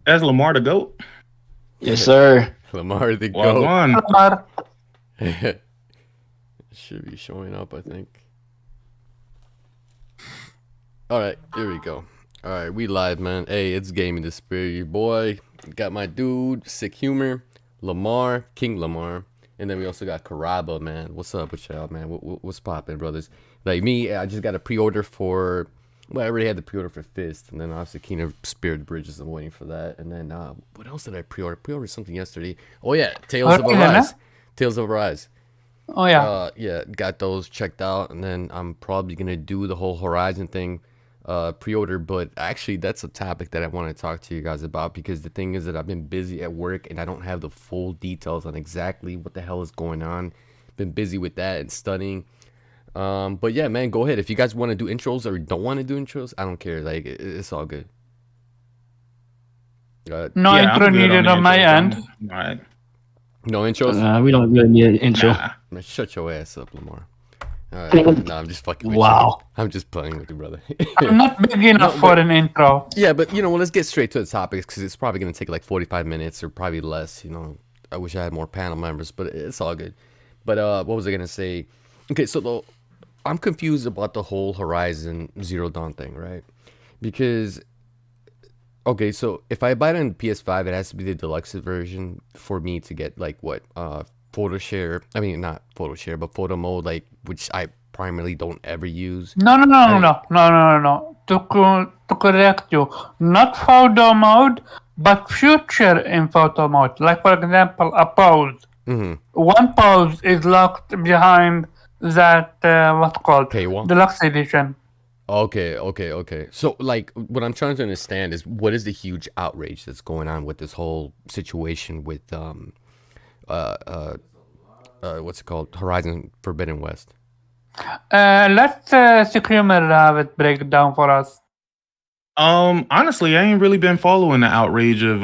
That's Lamar the GOAT. Yes, sir. Lamar the Well, GOAT. one. Lamar. Should be showing up, I think. Alright, here we go. Alright, we live, man. Hey, it's Gaming the Spirit, your boy. Got my dude, Sick Humor, Lamar, King Lamar. And then we also got Karaba, man. What's up with y'all, man? What's poppin', brothers? Like me, I just got a pre-order for... Well, I already had the pre-order for Fist. And then obviously King of Spirit Bridges, I'm waiting for that. And then, what else did I pre-order? Pre-ordered something yesterday. Oh, yeah, Tales of Arise. Tales of Arise. Oh, yeah. Yeah, got those checked out, and then I'm probably gonna do the whole Horizon thing, pre-order. But actually, that's a topic that I want to talk to you guys about, because the thing is that I've been busy at work and I don't have the full details on exactly what the hell is going on. Been busy with that and studying. But yeah, man, go ahead if you guys want to do intros or don't want to do intros. I don't care. Like it's all good. No Yeah, intro I'm good needed the on my intros. end. All right. No intros. We don't really need an intro. Nah. Man, shut your ass up, Lamar. All right, no, I'm just fucking with Wow. you. I'm just playing with you, brother. I'm not big enough for an intro. Yeah, but well, let's get straight to the topics, because it's probably gonna take like 45 minutes or probably less. I wish I had more panel members, but it's all good. But what was I gonna say? Okay, so I'm confused about the whole Horizon Zero Dawn thing, right? Because okay, so if I buy it on PS5, it has to be the deluxe version for me to get like what photo share. I mean, not photo share, but photo mode, like which I primarily don't ever use. No. To correct you, not photo mode, but future in photo mode. Like, for example, a pose. One pose is locked behind that, what's called? Paywall? Deluxe edition. Okay. So, like, what I'm trying to understand is what is the huge outrage that's going on with this whole situation with what's it called? Horizon Forbidden West. Let's Securement have it break it down for us. Honestly, I ain't really been following the outrage of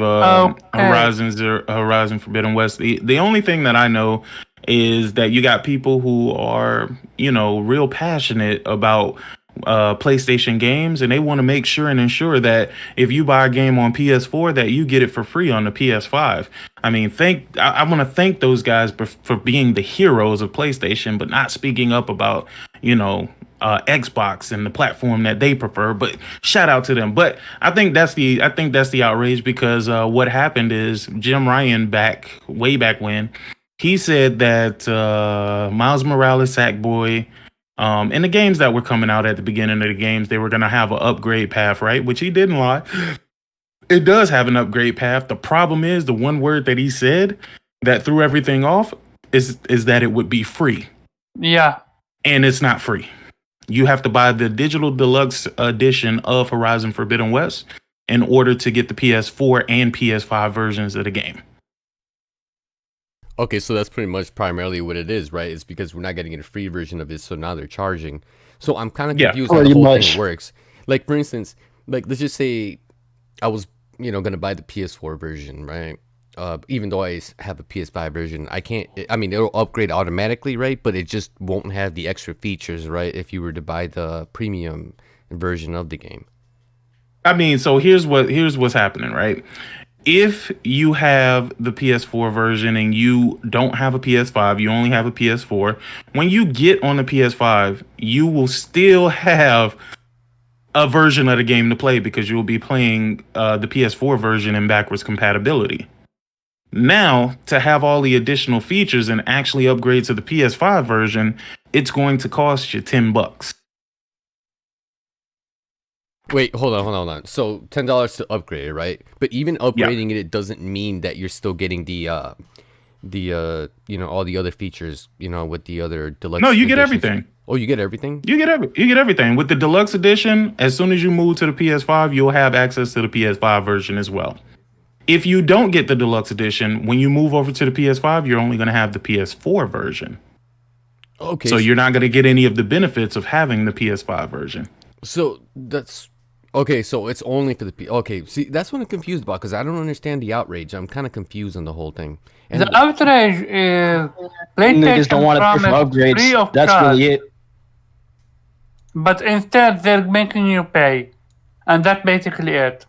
Horizon Forbidden West. The only thing that I know is that you got people who are, real passionate about PlayStation games, and they want to make sure and ensure that if you buy a game on PS4 that you get it for free on the PS5. I mean, I want to thank those guys for being the heroes of PlayStation, but not speaking up about, Xbox and the platform that they prefer. But shout out to them. But I think that's the outrage, because what happened is Jim Ryan way back when, he said that Miles Morales, Sackboy, in the games that were coming out at the beginning of the games, they were going to have an upgrade path, right? Which he didn't lie. It does have an upgrade path. The problem is the one word that he said that threw everything off is that it would be free. Yeah. And it's not free. You have to buy the digital deluxe edition of Horizon Forbidden West in order to get the PS4 and PS5 versions of the game. Okay, so that's pretty much primarily what it is, right? It's because we're not getting a free version of it, so now they're charging. So I'm kind of confused how the whole thing works. Like, for instance, like let's just say I was, gonna buy the PS4 version, right? Even though I have a PS5 version, I can't. I mean, it'll upgrade automatically, right? But it just won't have the extra features, right? If you were to buy the premium version of the game. I mean, so here's what's happening, right? If you have the PS4 version and you don't have a PS5, you only have a PS4, when you get on the PS5, you will still have a version of the game to play, because you will be playing the PS4 version in backwards compatibility. Now, to have all the additional features and actually upgrade to the PS5 version, it's going to cost you $10. Wait, hold on. So $10 to upgrade it, right? But even upgrading it doesn't mean that you're still getting the all the other features, with the other deluxe. No, you get editions. everything. Oh, you get everything? You get everything. With the deluxe edition, as soon as you move to the PS5, you'll have access to the PS5 version as well. If you don't get the deluxe edition, when you move over to the PS5, you're only going to have the PS4 version. Okay. So you're not going to get any of the benefits of having the PS5 version. So that's okay. So it's only for the okay. See, that's what I'm confused about, because I don't understand the outrage. I'm kind of confused on the whole thing. And the outrage is niggas don't want to pay for upgrades. That's really it. But instead, they're making you pay, and that's basically it.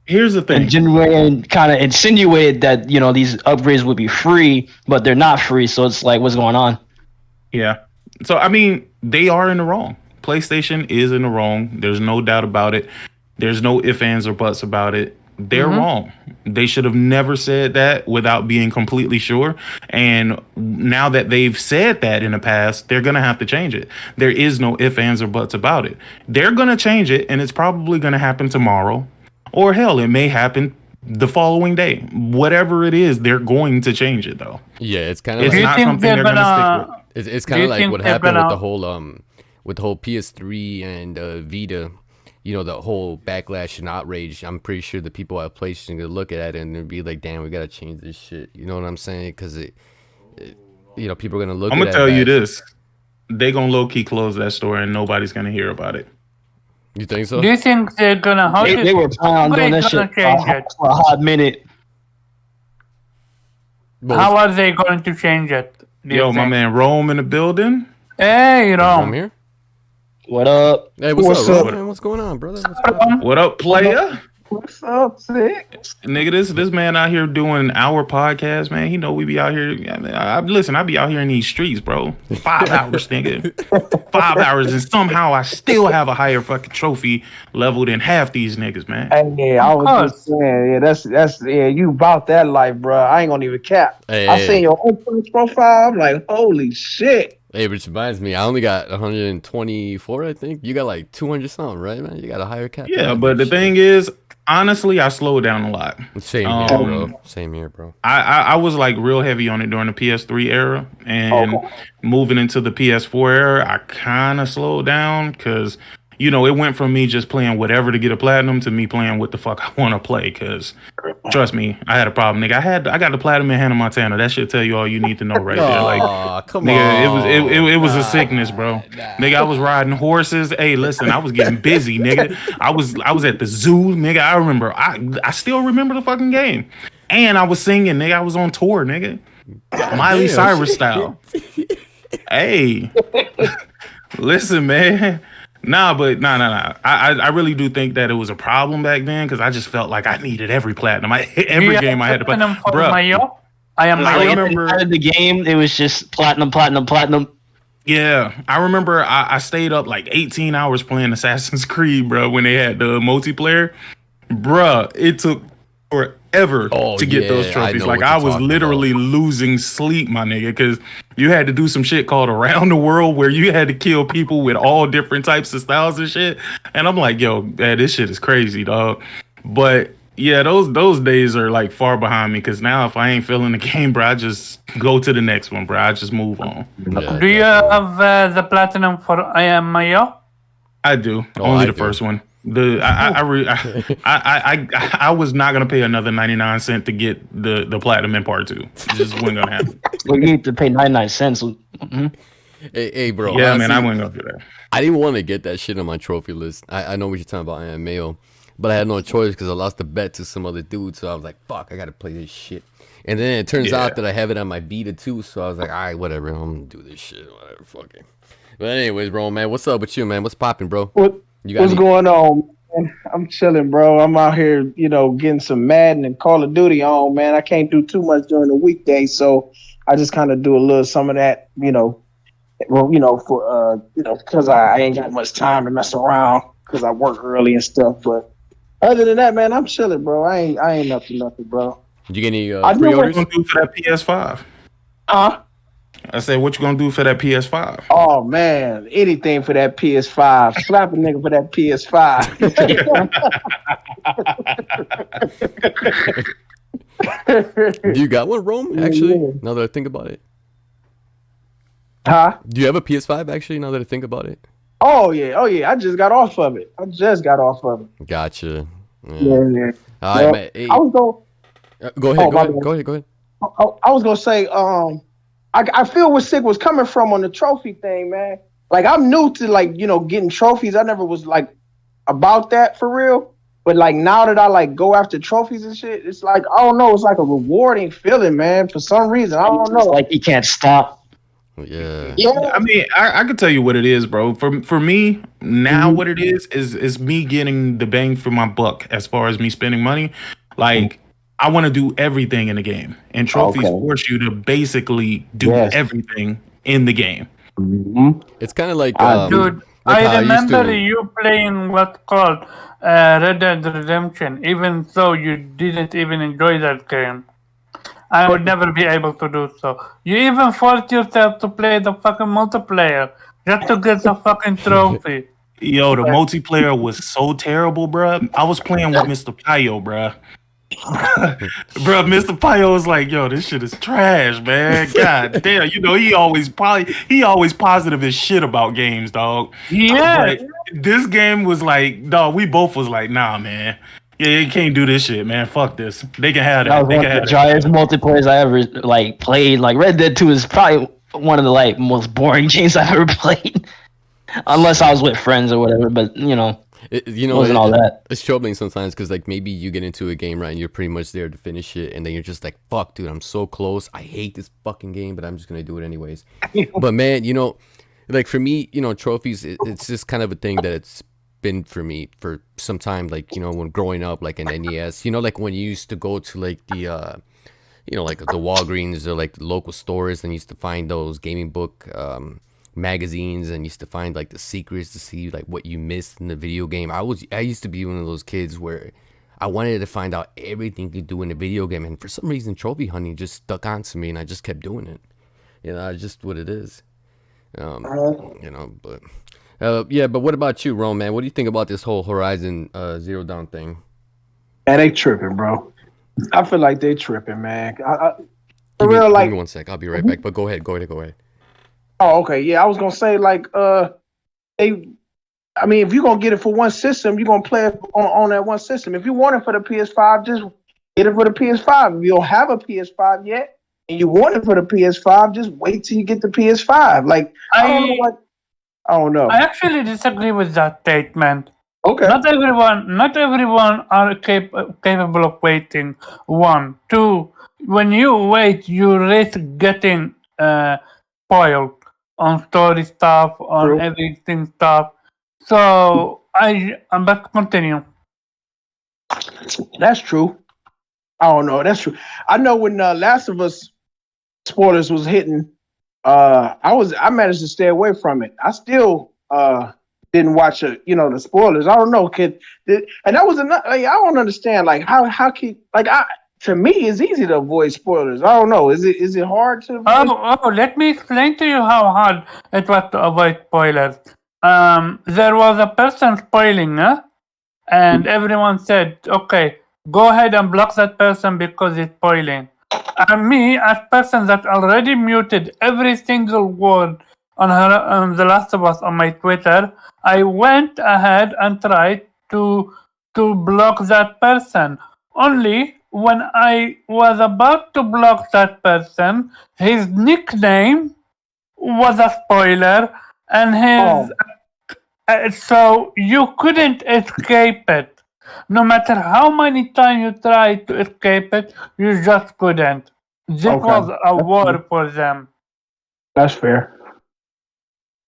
Here's the thing. And kind of insinuated that, you know, these upgrades would be free, but they're not free. So it's like, what's going on? Yeah. So, I mean, they are in the wrong. PlayStation is in the wrong. There's no doubt about it. There's no ifs, ands, or buts about it. They're wrong. They should have never said that without being completely sure. And now that they've said that in the past, they're going to have to change it. There is no ifs, ands, or buts about it. They're going to change it, and it's probably going to happen tomorrow. Or hell, it may happen the following day. Whatever it is, they're going to change it, though. Yeah, it's kind of It's like, not something they're going to stick with. it's kind of like what happened with the whole PS3 and Vita. You know, the whole backlash and outrage. I'm pretty sure the people at PlayStation are gonna look at it and they'll be like, "Damn, we gotta change this shit." You know what I'm saying? Because you know, people are gonna look. I'm gonna tell you this: they gonna low key close that store and nobody's gonna hear about it. You think so? Do you think they're gonna? They were planning on doing that shit for a hot minute. How are they going to change it? Yo, my man Rome in the building. Hey, I'm here. What up? Hey, what's up, man? What's going on, brother? What up, player? What's up, Six? Nigga, this man out here doing our podcast, man. He know we be out here. Listen, I be out here in these streets, bro. 5 hours, nigga. 5 hours, and somehow I still have a higher fucking trophy level than half these niggas, man. Hey, I was just saying, yeah, that's you about that life, bro. I ain't gonna even cap. I seen your own profile. I'm like, holy shit. Hey, which reminds me, I only got 124, I think. You got like 200 something, right, man? You got a higher cap. Yeah, but the thing is, honestly, I slowed down a lot. Same here, bro. Same here, bro. I was like real heavy on it during the PS3 era, and moving into the PS4 era, I kind of slowed down because, you know, it went from me just playing whatever to get a platinum to me playing what the fuck I want to play. Because trust me, I had a problem, nigga. I got the platinum in Hannah Montana. That should tell you all you need to know right there. Like, come nigga, on. It was a sickness, bro. Nigga, I was riding horses. Hey, listen, I was getting busy, nigga. I was at the zoo, nigga. I remember. I still remember the fucking game, and I was singing, nigga. I was on tour, nigga. Miley Cyrus style. Hey, listen, man. Nah. I really do think that it was a problem back then because I just felt like I needed every platinum. Every game I had to play. Bro, I remember out of the game, it was just platinum. Yeah, I remember I stayed up like 18 hours playing Assassin's Creed, bro, when they had the multiplayer. Bruh, it took forever to get those trophies. Like, I was literally losing sleep, my nigga, because you had to do some shit called Around the World where you had to kill people with all different types of styles and shit. And I'm like, yo, man, this shit is crazy, dog. But yeah, those days are like far behind me because now if I ain't feeling the game, bro, I just go to the next one, bro. I just move on. Yeah, do you have the platinum for I Am Mayo? I do. Only the first one. I was not gonna pay another 99 cents to get the platinum in part 2. It just wasn't gonna happen. Well, you need to pay 99 cents. Mm-hmm. Hey, bro. Yeah, honestly, man, I wasn't gonna do that. I didn't want to get that shit on my trophy list. I know what you're talking about, I Am Mayo, but I had no choice because I lost the bet to some other dude. So I was like, fuck, I gotta play this shit. And then it turns out that I have it on my Vita too. So I was like, all right, whatever, I'm gonna do this shit, whatever, fucking. But anyways, bro, man, what's up with you, man? What's popping, bro? What's going on, man? I'm chilling, bro. I'm out here, you know, getting some Madden and Call of Duty on, man. I can't do too much during the weekday, so I just kind of do a little some of that, you know. Well, you know, for because I ain't got much time to mess around because I work early and stuff. But other than that, man, I'm chilling, bro. I ain't up to nothing, bro. Did you get any pre-orders? What you gonna do for that PS5? I said, what you gonna do for that PS5? Oh man, anything for that PS5. Slap a nigga for that PS5. Do you got one, Rome? Actually, now that I think about it. Huh? Do you have a PS5? Actually, now that I think about it. Oh yeah. I just got off of it. Gotcha. Yeah. All right, man. Hey. I was going. Go ahead. I was gonna say, I feel where Sig was coming from on the trophy thing, man. Like, I'm new to, like, you know, getting trophies. I never was like about that for real. But like now that I like go after trophies and shit, it's like, I don't know, it's like a rewarding feeling, man. For some reason, I don't know. Like you can't stop. Yeah. I mean, I could tell you what it is, bro. For me now, what it is me getting the bang for my buck as far as me spending money. Like I want to do everything in the game, and trophies Okay. force you to basically do Yes. everything in the game. It's kind of like Dude, like how I used remember to. you playing what's called Red Dead Redemption, even though you didn't even enjoy that game. I would never be able to do so. You even forced yourself to play the fucking multiplayer just to get the fucking trophy. Yo, the multiplayer was so terrible, bruh. I was playing with Mr. Pio, bruh. Bruh, Mr. Pio was like, yo, this shit is trash, man. God damn. You know, he always positive as shit about games, dog. Yeah, But this game was like, dog, we both was like, nah, man. Yeah, you can't do this shit, man. Fuck this. They can have That that. was They one can of have the that. driest multiplayers I ever like played. Like Red Dead 2 is probably one of the like most boring games I've ever played. Unless I was with friends or whatever, but you know, You it know, wasn't all that. it's troubling sometimes because like maybe you get into a game right and you're pretty much there to finish it, and then you're just like, "Fuck, dude, I'm so close. I hate this fucking game, but I'm just gonna do it anyways." But man, you know, like for me, you know, trophies, it's just kind of a thing that it's been for me for some time. Like you know, when growing up, like in NES, you know, like when you used to go to like the you know, like the Walgreens or like the local stores, and used to find those gaming book magazines, and used to find like the secrets to see like what you missed in the video game. I used to be one of those kids where I wanted to find out everything you do in a video game, and for some reason trophy hunting just stuck onto me, and I just kept doing it. You know, it's just what it is. You know, but yeah, but what about you, Rome, man? What do you think about this whole Horizon Zero Dawn thing? Man, they tripping, bro. I feel like they tripping, man. For Give real, like. me one sec. I'll be right back. But go ahead. Oh, okay. Yeah, I was gonna say like they. I mean, if you're gonna get it for one system, you're gonna play it on that one system. If you want it for the PS5, just get it for the PS5. If you don't have a PS5 yet and you want it for the PS5, just wait till you get the PS5. Like I don't know what. I don't know. I actually disagree with that statement. Okay. Not everyone are capable of waiting. 1, 2. When you wait, you risk getting spoiled on story stuff, on True. everything stuff. So but continue. That's true. I don't know. That's true. I know when Last of Us spoilers was hitting, I managed to stay away from it. I still didn't watch the spoilers. I don't know, kid. And that was another. Like, I don't understand. Like how can to me it's easy to avoid spoilers. I don't know. Is it hard to avoid? Oh, let me explain to you how hard it was to avoid spoilers. There was a person spoiling, and everyone said, okay, go ahead and block that person because it's spoiling. And me, as person that already muted every single word on The Last of Us on my Twitter, I went ahead and tried to block that person. Only when I was about to block that person, his nickname was a spoiler, and so you couldn't escape it. No matter how many times you tried to escape it, you just couldn't. This was a war for them. That's fair.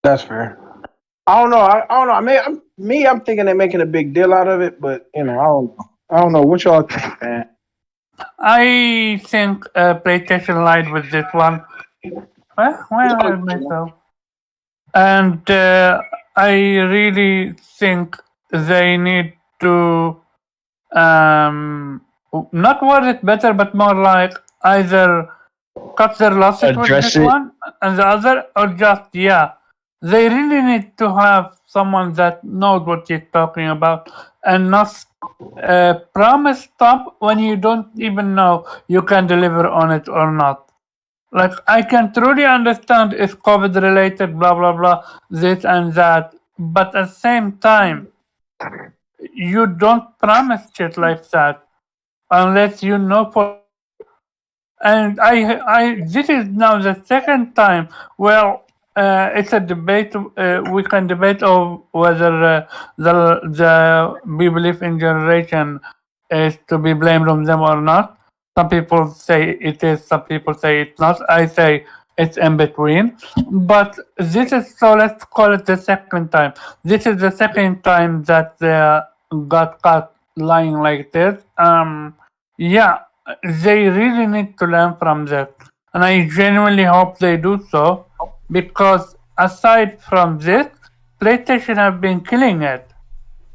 That's fair. I don't know. I don't know. I'm thinking they're making a big deal out of it, but I don't know. I don't know. What y'all think, man? I think PlayStation lied with this one. Where are myself? And I really think they need to not word it better, but more like either cut their losses with Address this it. one and the other, or just they really need to have someone that knows what he's talking about and not promise stuff when you don't even know you can deliver on it or not. Like, I can truly understand if COVID related, blah blah blah, this and that, but at the same time, you don't promise shit like that unless you know for. And I this is now the second time. Well, it's a debate. We can debate of whether the We Believe in generation is to be blamed on them or not. Some people say it is. Some people say it's not. I say it's in between. But this is, so let's call it the second time. This is the second time that they got caught lying like this. Yeah, they really need to learn from this. And I genuinely hope they do so, because aside from this, PlayStation have been killing it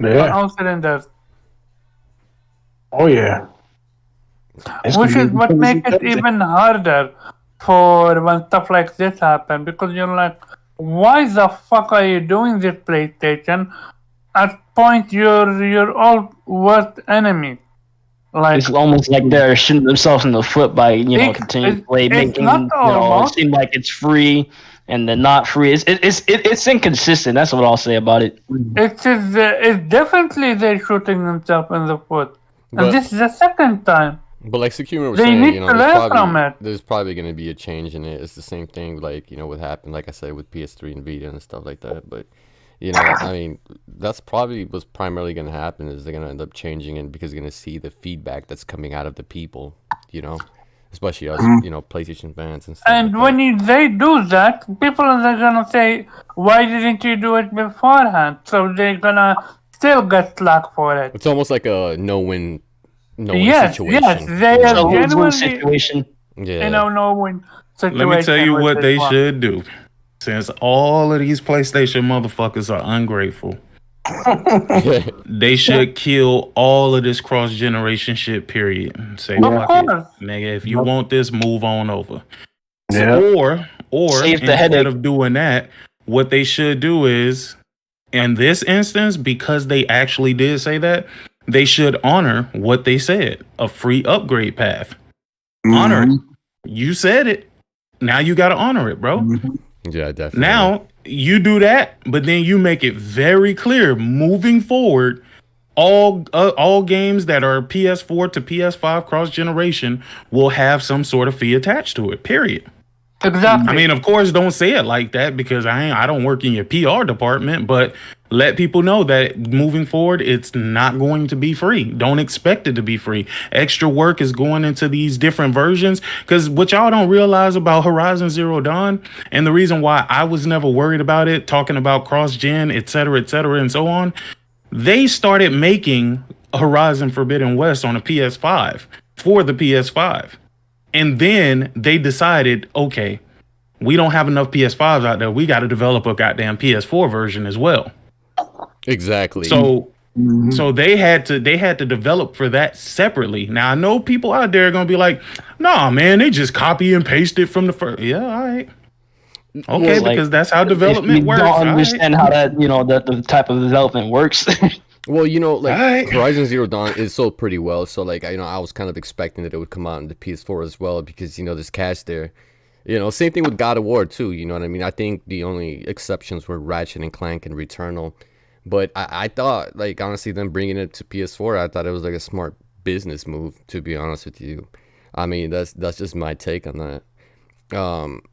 on Yeah. all cylinders. Oh yeah. It's Which gonna is be what crazy makes it Thursday. even harder for when stuff like this happen, because you're like, why the fuck are you doing this, PlayStation? At point you're all worst enemy. Like, It's almost like they're shooting themselves in the foot by continuing to play, it's making not it almost. seem like it's free and then not free. It's inconsistent. That's what I'll say about it. it's definitely they're shooting themselves in the foot. But- And this is the second time. But like Security was They saying, need to learn from it. there's probably going to be a change in it. It's the same thing, like what happened, like I said, with PS3 and Vita and stuff like that. But I mean, that's probably what's primarily going to happen is they're going to end up changing it because they're going to see the feedback that's coming out of the people, especially us, PlayStation fans and stuff. And like when they do that, people are gonna say, "Why didn't you do it beforehand?" So they're gonna still get slack for it. it's almost like a no-win Yes, situation. yes, they It's are a lose-lose genuinely, situation. Yeah. no-win situation. Let me tell you with what this they one. should do. Since all of these PlayStation motherfuckers are ungrateful, they should kill all of this cross generation shit. Period. Say Of fuck it, course. nigga. If you want this, move on over. Yeah. Or Save the instead headache. of doing that, what they should do is, in this instance, because they actually did say that, they should honor what they said: a free upgrade path. Honor it. You said it. Now you got to honor it, bro. Yeah, definitely. Now you do that, but then you make it very clear moving forward. All games that are PS4 to PS5 cross generation will have some sort of fee attached to it. Period. Exactly. I mean, of course, don't say it like that because I don't work in your PR department, but let people know that moving forward, it's not going to be free. Don't expect it to be free. Extra work is going into these different versions because what y'all don't realize about Horizon Zero Dawn, and the reason why I was never worried about it, talking about cross-gen, et cetera, and so on, they started making Horizon Forbidden West on a PS5 for the PS5. And then they decided, okay, we don't have enough PS5s out there. We got to develop a goddamn PS4 version as well. Exactly. So they had to develop for that separately. Now I know people out there are gonna be like, nah, man, they just copy and paste it from the first. Yeah, all right. Okay, Like, because that's how If development you works. don't all right. understand how that the type of development works. Well, like Alright. Horizon Zero Dawn is sold pretty well, so like I was kind of expecting that it would come out in the PS4 as well because there's cash there. Same thing with God of War too. You know what I mean? I think the only exceptions were Ratchet and Clank and Returnal, but I thought like honestly them bringing it to PS4, I thought it was like a smart business move. To be honest with you, I mean that's just my take on that.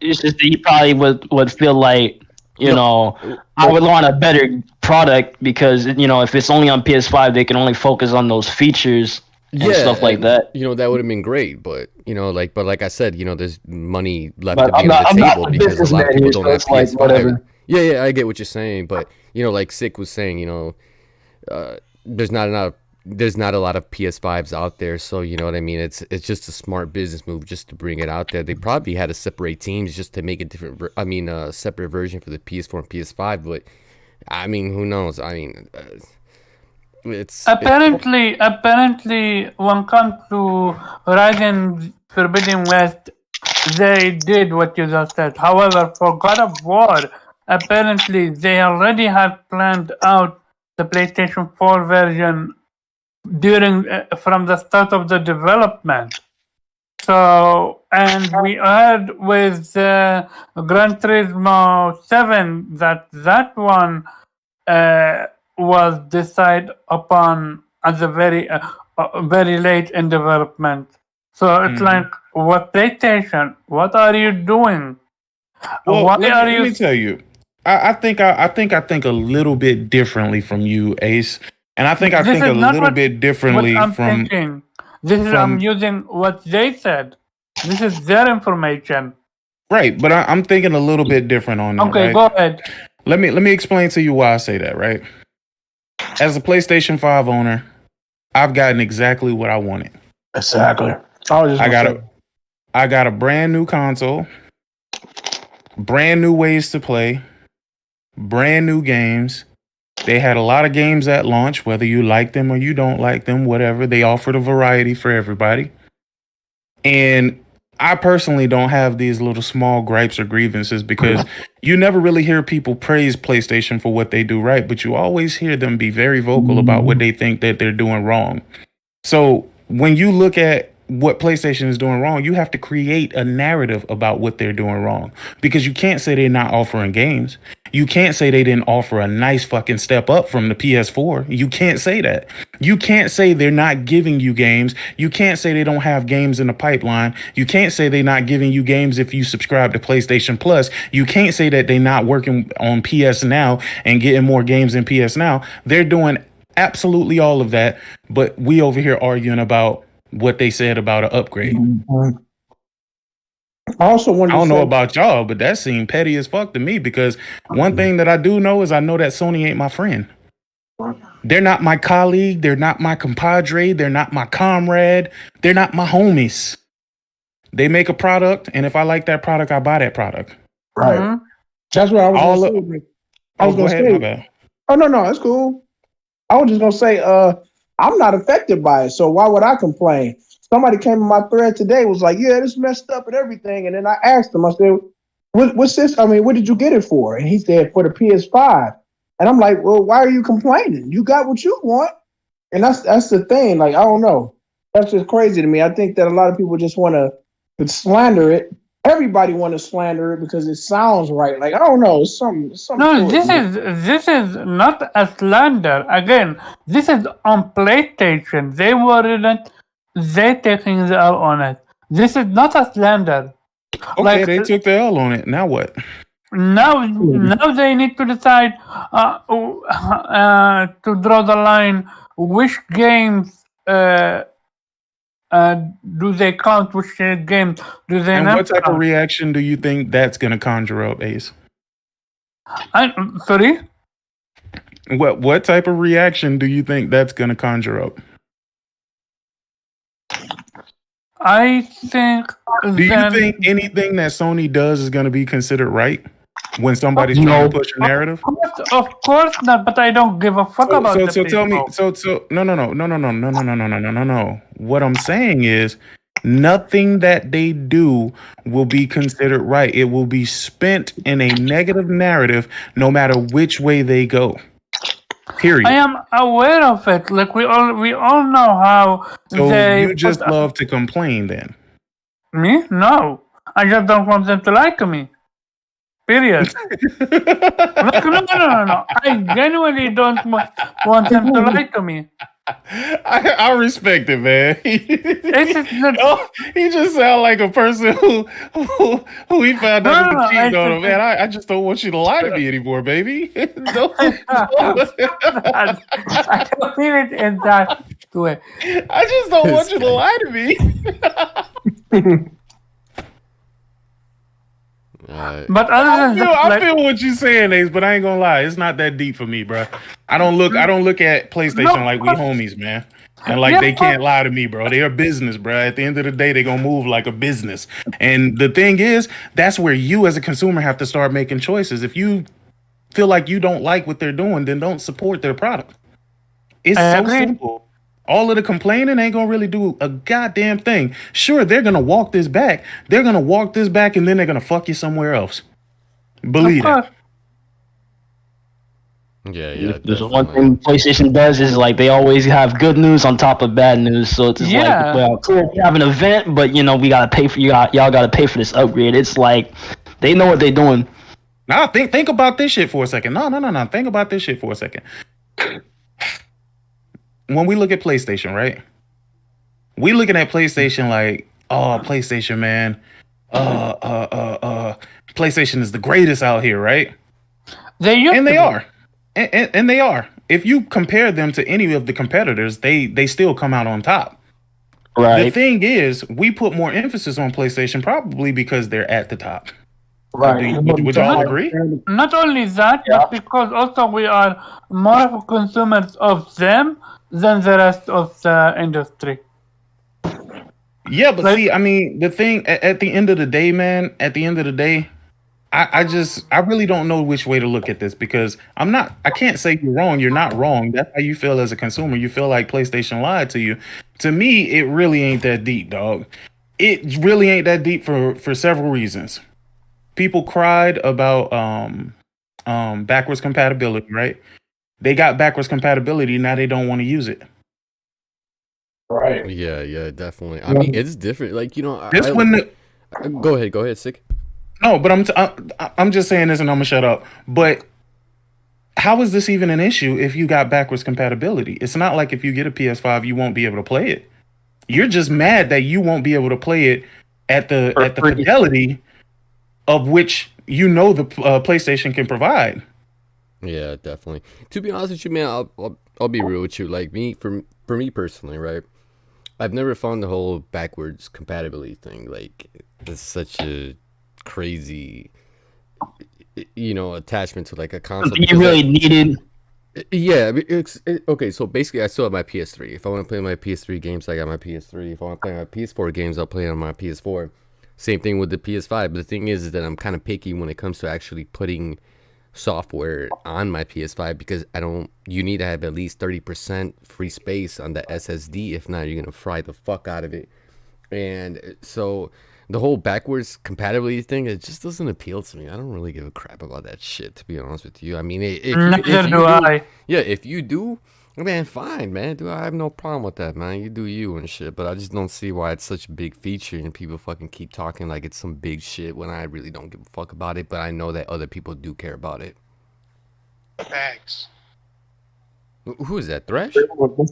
It's just that you probably would feel like, I would want a better product because, if it's only on PS5, they can only focus on those features and stuff like that. That would have been great, but but like I said, there's money left But to be I'm on not the table a because a lot of businessman people here, don't so have it's like, PS5. whatever. Yeah, I get what you're saying, but like Sick was saying, there's not a lot of PS5s out there, so you know what I mean. It's just a smart business move just to bring it out there. They probably had to separate teams just to make a a separate version for the PS4 and PS5. But I mean, who knows? I mean, it's Apparently, when it comes to Horizon Forbidden West, they did what you just said. However, for God of War, apparently they already had planned out the PlayStation 4 version from the start of the development. So, and we heard with Gran Turismo 7 that one was decided upon at the very late in development. So it's like, what PlayStation? What are you doing? Well, Why let are me, you? let me tell you. I think I think a little bit differently from you, Ace, and I think This a is not little what- bit differently what I'm from. thinking. This is I'm using what they said. This is their information. Right, but I'm thinking a little bit different on that. Okay, right? go ahead. Let me explain to you why I say that. Right, as a PlayStation 5 owner, I've gotten exactly what I wanted. Exactly. I got a brand new console, brand new ways to play, brand new games. They had a lot of games at launch, whether you like them or you don't like them, whatever. They offered a variety for everybody. And I personally don't have these little small gripes or grievances because you never really hear people praise PlayStation for what they do right, but you always hear them be very vocal about what they think that they're doing wrong. So when you look at what PlayStation is doing wrong, you have to create a narrative about what they're doing wrong, because you can't say they're not offering games. You can't say they didn't offer a nice fucking step up from the PS4. You can't say that. You can't say they're not giving you games. You can't say they don't have games in the pipeline. You can't say they're not giving you games if you subscribe to PlayStation Plus. You can't say that they're not working on PS Now and getting more games in PS Now. They're doing absolutely all of that, but we over here arguing about what they said about an upgrade. I also wanted I don't to know say, about y'all, but that seemed petty as fuck to me, because one thing that I do know is I know that Sony ain't my friend. They're not my colleague. They're not my compadre. They're not my comrade. They're not my homies. They make a product, and if I like that product, I buy that product. right. Mhm. That's what I was All going of- to say. I was go going ahead, to my say. bad. Oh no, it's cool. I was just gonna say, I'm not affected by it, so why would I complain? Somebody came in my thread today, was like, "Yeah, this messed up and everything," and then I asked him, I said, "What's this? I mean, what did you get it for?" And he said, "For the PS5." And I'm like, "Well, why are you complaining? You got what you want." And that's the thing. Like, I don't know. That's just crazy to me. I think that a lot of people just want to slander it. Everybody want to slander it because it sounds right. Like, I don't know. It's some No, sort of- this is not a slander. Again, this is on PlayStation. They taking the L on it. This is not a slander. Okay, Like, they took the L on it. Now what? now they need to decide to draw the line. Which games do they count? Which games do they And not what type of count? reaction do you think that's going to conjure up, Ace? Sorry? What type of reaction do you think that's going to conjure up? I think Do you think anything that Sony does is going to be considered right when somebody's trying to push a narrative? Of course not, but I don't give a fuck about the So tell me, people. no. What I'm saying is nothing that they do will be considered right. It will be spent in a negative narrative no matter which way they go. Period. I am aware of it. Like we all know how So they you just put- love to complain then. me? No. I just don't want them to like me. Period. Like, no. I genuinely don't want them to like me. I respect it, man. It's just that- Oh, he just sound like a person who he found out No, to cheat on him. I- Man, I just don't want you to lie to me anymore, baby. Don't- I don't mean it in that way. I just don't want you to lie to me. But other I than feel, that, I like, feel what you're saying, Ace, but I ain't gonna lie, it's not that deep for me, bro. I don't look at PlayStation No, like we but- homies, man. And like Yeah, they but- can't lie to me, bro. They are business, bro. At the end of the day, they gonna move like a business. And the thing is, that's where you as a consumer have to start making choices. If you feel like you don't like what they're doing, then don't support their product. It's I so agree. simple. All of the complaining ain't gonna really do a goddamn thing. Sure, they're gonna walk this back. They're gonna walk this back, and then they're gonna fuck you somewhere else. Believe of it. course, Yeah. There's one definitely. thing PlayStation does is like they always have good news on top of bad news. So it's just Yeah. like, well, cool, we have an event, but you know we gotta pay for y'all gotta pay for this upgrade. It's like they know what they're doing. Now think about this shit for a second. No. Think about this shit for a second. When we look at PlayStation, right? We looking at PlayStation like, oh, PlayStation, man. PlayStation is the greatest out here, right? they used And to they be. are. And they are. If you compare them to any of the competitors, they still come out on top. The Right. thing is, we put more emphasis on PlayStation probably because they're at the top. Would y'all agree? Not only that, but because also we are more of consumers of them than the rest of the industry. Yeah, but see, I mean, the thing at the end of the day, man, at the end of the day, I really don't know which way to look at this because I can't say you're wrong. You're not wrong. That's how you feel as a consumer. You feel like PlayStation lied to you. To me, it really ain't that deep, dog. It really ain't that deep for several reasons. People cried about backwards compatibility, right? They got backwards compatibility, now they don't want to use it. Right. Yeah, definitely. I mean, it's different. Like, you know, go ahead, Sick. No, but I'm just saying this, and I'm gonna shut up. But how is this even an issue if you got backwards compatibility? It's not like if you get a PS5, you won't be able to play it. You're just mad that you won't be able to play it at the fidelity of which you know the PlayStation can provide. Yeah, definitely. To be honest with you, man, I'll be real with you. Like for me personally, right? I've never found the whole backwards compatibility thing. Like, it's such a crazy, you know, attachment to like a console. You really needed. Yeah, okay. So basically, I still have my PS3. If I want to play my PS3 games, I got my PS3. If I want to play my PS4 games, I'll play on my PS4. Same thing with the PS5. But the thing is that I'm kind of picky when it comes to actually putting software on my PS5 because you need to have at least 30% free space on the SSD. If not, you're gonna fry the fuck out of it. And so the whole backwards compatibility thing, it just doesn't appeal to me. I don't really give a crap about that shit, to be honest with you. I mean, if you do, man, fine, man. I have no problem with that, man. You do you and shit. But I just don't see why it's such a big feature and people fucking keep talking like it's some big shit when I really don't give a fuck about it. But I know that other people do care about it. Facts. Who is that, Thresh?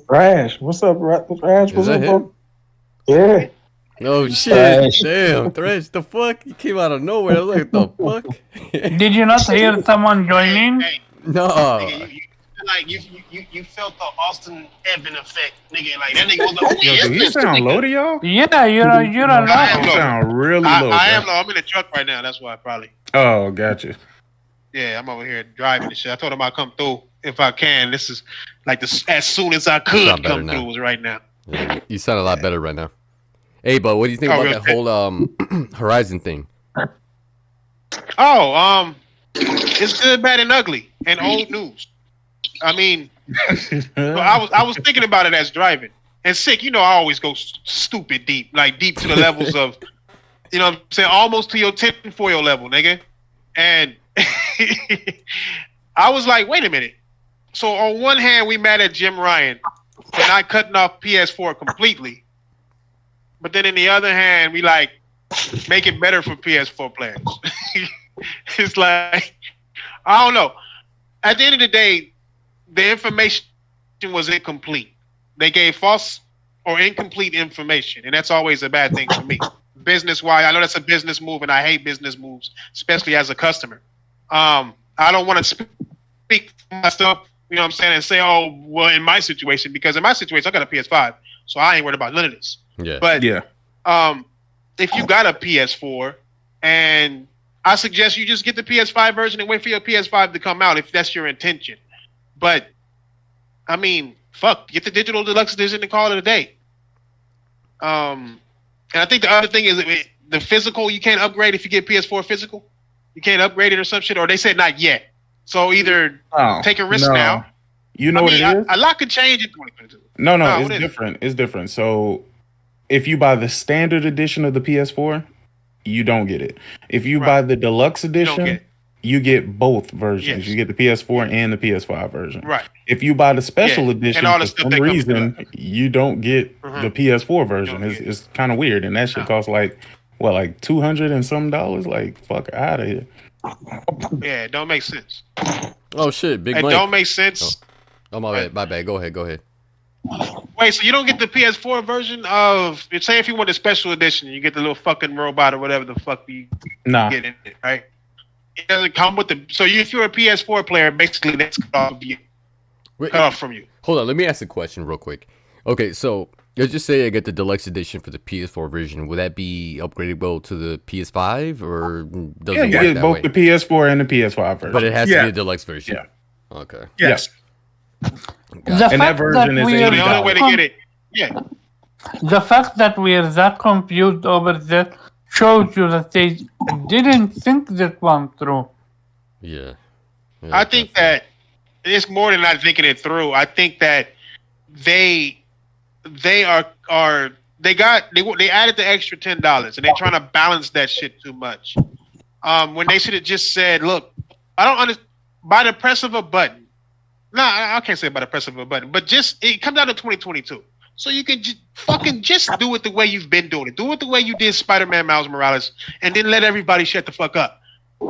Thresh. What's up, Thresh? What's up, bro? Yeah. Oh shit! Damn, Thresh, the fuck? You came out of nowhere. I was like, the fuck? Did you not hear someone joining? Hey, No. nigga, you felt the Austin Evan effect, nigga. Like that nigga was like, Yo, do he sound low to y'all? Yeah, you're a I lot. am You low. sound really low. I am bro. low. I'm in the truck right now. That's why probably. Oh, gotcha. Yeah, I'm over here driving and shit. I told him I'd come through if I can. This is like as soon as I could Sound better come now. through was right now. Yeah, you sound a lot better right now. Hey, but what do you think about really? that whole Horizon thing? Oh, it's good, bad, and ugly, and old news. I mean, I was thinking about it as driving. And Sick, you know, I always go stupid deep, like deep to the levels of, you know what I'm saying, almost to your tinfoil level, nigga. And I was like, wait a minute. So on one hand, we mad at Jim Ryan for not cutting off PS4 completely. But then in the other hand, we like make it better for PS4 players. It's like, I don't know. At the end of the day, the information was incomplete. They gave false or incomplete information, and that's always a bad thing for me. Business-wise, I know that's a business move, and I hate business moves, especially as a customer. I don't want to speak for myself, you know what I'm saying, and say, oh, well, in my situation, because in my situation, I got a PS5, so I ain't worried about none of this. Yeah. But Yeah. if you got a PS4, and I suggest you just get the PS5 version and wait for your PS5 to come out if that's your intention. But, I mean, fuck, get the digital deluxe edition and call it a day. And I think the other thing is the physical, you can't upgrade if you get PS4 physical. You can't upgrade it or some shit, or they said not yet. So either take a risk now. You know what it is? A lot could change in 2022. No, what it's is it? different. It's different. So if you buy the standard edition of the PS4, you don't get it. If you buy the deluxe get edition, it. you get both versions. Yes. You get the PS4 and the PS5 version. Right. If you buy the special Yeah, edition, and all for the stuff some that comes with reason, you don't get the PS4 version. don't get It's kind of weird, and that shit costs like $200 and some dollars. Like, fuck out of here. Yeah, it don't make sense. Oh shit, Big It Mike. don't make sense. Oh my bad. Go ahead. Wait, so you don't get the PS4 version of? Say if you want the special edition, you get the little fucking robot or whatever the fuck you Nah. get in it, right? It doesn't come with the. So if you're a PS4 player, basically that's cut off Wait, from you. hold on, let me ask a question real quick. Okay, so Let's just say I get the deluxe edition for the PS4 version. Would that be upgradable to the PS5, or does Yeah, it you work get that both way? the PS4 and the PS5 version. But it has to Yeah. be a deluxe version. Yeah. Okay. Yes. The And that fact version is The we're only way to $80. get it. Yeah. The fact that we're that confused over this shows you that they didn't think this one through. Yeah. I think that it's more than not thinking it through. I think that they added the extra $10 and they're trying to balance that shit too much. When they should have just said, "Look, I don't understand." By the press of a button. No, I can't say by the press of a button, but just it comes out of 2022. So you can just do it the way you've been doing it. Do it the way you did Spider-Man Miles Morales, and then let everybody shut the fuck up.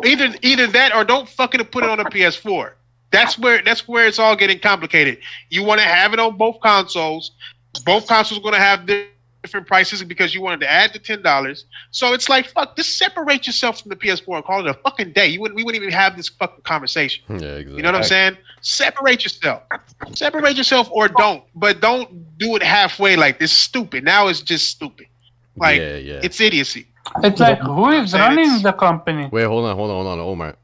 Either that or don't fucking put it on a PS4. That's where it's all getting complicated. You want to have it on both consoles. Both consoles are going to have different prices because you wanted to add the $10. So it's like, fuck, just separate yourself from the PS4 and call it a fucking day. We wouldn't even have this fucking conversation. Yeah, exactly. You know what I'm saying? Separate yourself. Separate yourself or don't. But don't do it halfway like this. Stupid. Now it's just stupid. Like, yeah. it's idiocy. It's like, who is saying running it's- the company? Wait, hold on, Omar.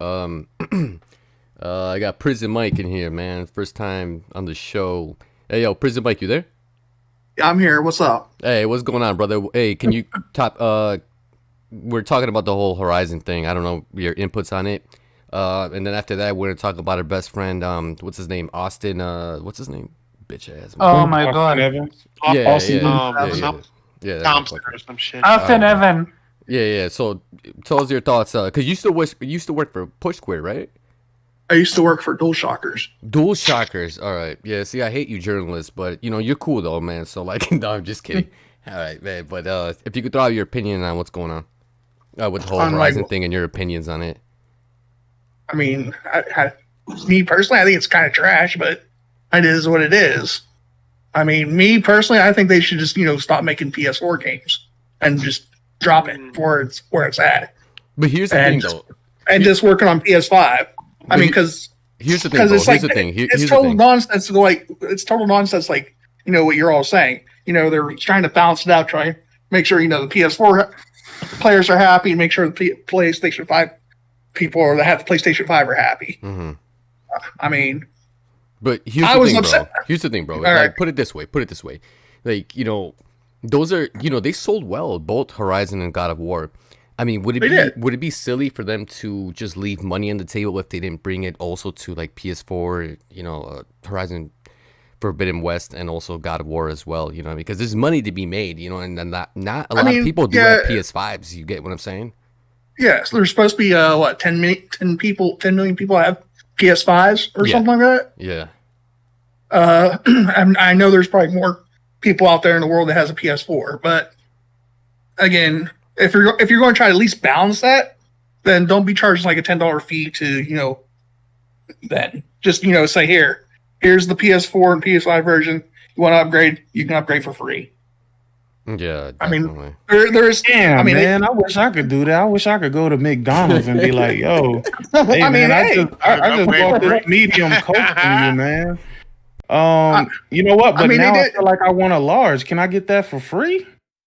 I got Prison Mike in here, man. First time on the show. Hey, yo, Prison Mike, you there? I'm here. What's up? Hey, what's going on, brother? Hey, can you we're talking about the whole Horizon thing. I don't know your inputs on it. And then after that, we're gonna talk about our best friend. What's his name? Austin. What's his name? Bitch ass. Oh my Austin god. Evans. Yeah. Thompson or some shit. Austin Evan. Yeah. So, tell us your thoughts. Cause you used to work for Push Square, right? I used to work for DualShockers. Dual Shockers. All right. Yeah. See, I hate you journalists, but you're cool though, man. So like, no, I'm just kidding. All right, man. But if you could throw out your opinion on what's going on with the whole On, like, Horizon thing and your opinions on it. I mean, me personally, I think it's kind of trash, but it is what it is. I mean, me personally, I think they should just stop making PS4 games and just drop it where it's at, But here's the thing, though. and just working on PS5. I mean, because Here's the thing, bro. it's Here's like the thing. Here's it's the total thing. nonsense. It's total nonsense. Like what you're all saying. They're trying to balance it out, trying to make sure the PS4 players are happy, and make sure the PlayStation 5 people that have the PlayStation 5 are happy. Mm-hmm. I mean, But here's I the was thing, upset. bro. Here's the thing, bro. All Like, right. put it this way. Like, those are, they sold well, both Horizon and God of War. I mean, would it be silly for them to just leave money on the table if they didn't bring it also to like PS4, Horizon Forbidden West and also God of War as well, because there's money to be made, and not a lot of people do have PS5s. You get what I'm saying? yes, there's supposed to be 10 million people have PS5s or something like that. Yeah. I know there's probably more people out there in the world that has a PS4, but again, if you're going to try to at least balance that, then don't be charging like a $10 fee to then just say here's the PS4 and PS5 version. You want to upgrade, you can upgrade for free. Yeah. I mean, definitely. there's Damn, I mean, man, I wish I could do that. I wish I could go to McDonald's and be like, "Yo, hey, I mean, man, I hey. just bought this medium Coke from you, man." You know what? But I mean, now they I did- feel like I want a large. Can I get that for free?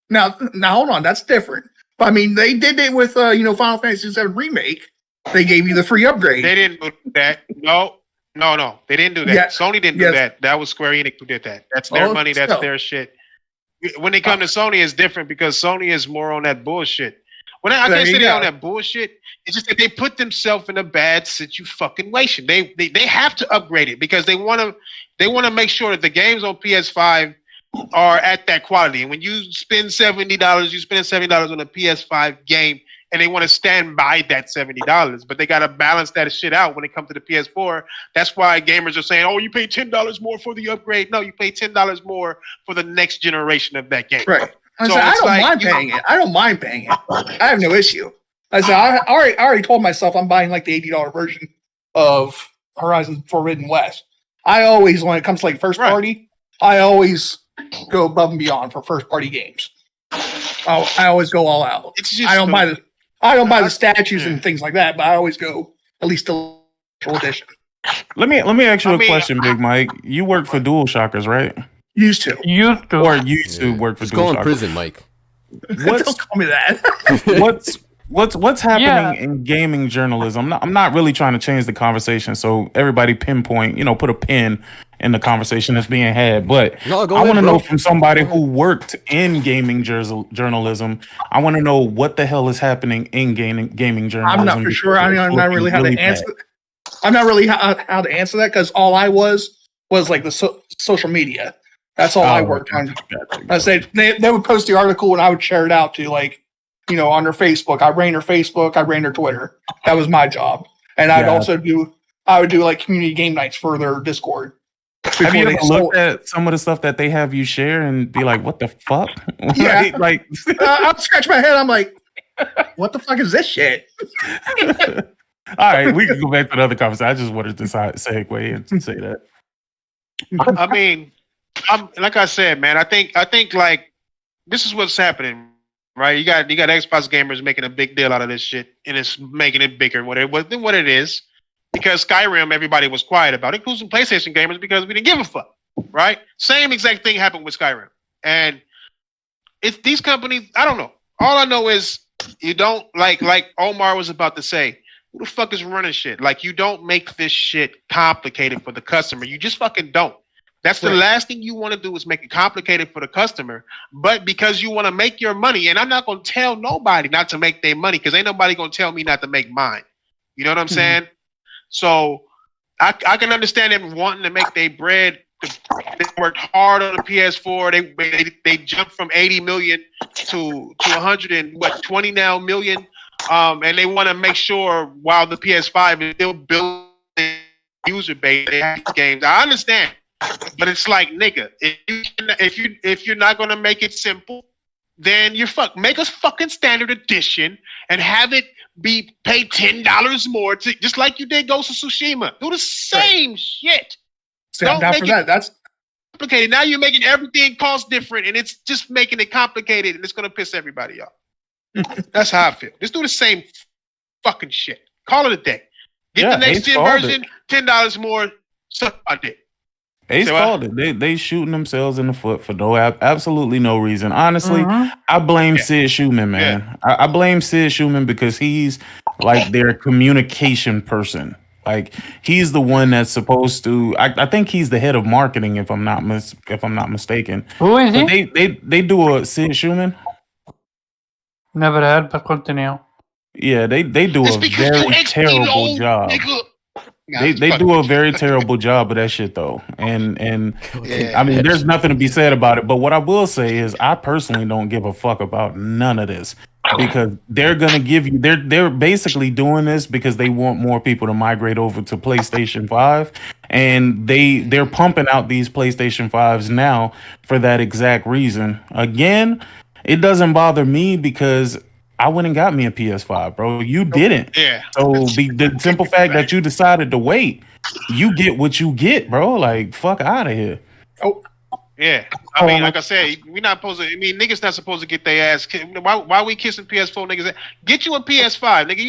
Now hold on, that's different. But I mean, they did it with Final Fantasy VII Remake. They gave you the free upgrade. They didn't do that. No. They didn't do that. Yeah. Sony didn't do Yes. that. That was Square Enix who did that. That's their Oh, money. That's so- their shit. When they come to Sony, it's different because Sony is more on that bullshit. I There can't you say they're go. on that bullshit. It's just that they put themselves in a bad situation. They have to upgrade it because they want to make sure that the games on PS5 are at that quality. And when you spend $70, you spend $70 on a PS5 game, and they want to stand by that $70. But they got to balance that shit out when it comes to the PS4. That's why gamers are saying, "Oh, you pay $10 more for the upgrade." No, you pay $10 more for the next generation of that game. Right. I So said, I it's don't like, mind paying it. I don't mind paying it. I have no issue. I said, I already told myself I'm buying like the $80 version of Horizon Forbidden West. I always, when it comes to like first Right. party, I always go above and beyond for first party games. I always go all out. It's just I don't buy the statues Yeah. and things like that, but I always go at least a edition. Let me ask you I a mean, question, Big Mike. You work for Dual Shockers, right? Used to. Used to. or used to work for Just go in DualShock. prison, Mike. What's Don't call me that. what's happening Yeah. in gaming journalism? I'm not really trying to change the conversation, so everybody pinpoint, put a pin in the conversation that's being had. But No, go I ahead, want to bro. know from somebody who worked in gaming journalism. I want to know what the hell is happening in gaming journalism. I'm not for sure. I'm not really how to answer. I'm not really how to answer that because all I was like the social media. That's all I worked on. I said they would post the article and I would share it out to on their Facebook. I ran their Facebook. I ran their Twitter. That was my job. And I'd also do like community game nights for their Discord. Have you ever looked at some of the stuff that they have you share and be like, what the fuck? Yeah. like I'll scratch my head. I'm like, what the fuck is this shit? all right, we can go back to the other conversation. I just wanted to segue and say that. I mean, like I said, man. I think like this is what's happening, right? You got Xbox gamers making a big deal out of this shit, and it's making it bigger than what it is. Because Skyrim, everybody was quiet about it, including PlayStation gamers, because we didn't give a fuck, right? Same exact thing happened with Skyrim, and it's these companies. I don't know. All I know is you don't like Omar was about to say. Who the fuck is running shit? Like, you don't make this shit complicated for the customer. You just fucking don't. That's the last thing you want to do is make it complicated for the customer. But because you want to make your money, and I'm not going to tell nobody not to make their money because ain't nobody going to tell me not to make mine. You know what I'm saying? So I can understand them wanting to make their bread. They worked hard on the PS4. They jumped from 80 million to 120 now million. And they want to make sure while the PS5 is still building user base, they have games. I understand, but it's like, nigga, if you're not gonna make it simple, then make us fucking standard edition and have it be paid $10 more just like you did Ghost of Tsushima. Do the same shit. Don't down for that. That's complicated. Now you're making everything cost different, and it's just making it complicated, and it's gonna piss everybody off. That's how I feel. Just do the same fucking shit. Call it a day. Get the next gen version, $10 more. Suck my dick. Ace called it. They shooting themselves in the foot for absolutely no reason. Honestly, I blame Sid Schumann, man. Yeah. I blame Sid Schumann because he's like their communication person. Like, he's the one that's supposed to. I think he's the head of marketing, if I'm not mistaken. Who is he? They do a Sid Schumann. Never heard, but continue. Yeah, they do a very terrible job. They do a very terrible job of that shit though, and I mean, there's nothing to be said about it. But what I will say is, I personally don't give a fuck about none of this because they're gonna give you. They're basically doing this because they want more people to migrate over to PlayStation 5, and they're pumping out these PlayStation 5s now for that exact reason. Again, it doesn't bother me because I went and got me a PS5, bro. You didn't. Yeah. So the simple fact that you decided to wait, you get what you get, bro. Like, fuck out of here. Oh. Yeah. I mean, like I said, we're not supposed to. I mean, niggas not supposed to get their ass. Why we kissing PS4 niggas? Get you a PS5, nigga. Do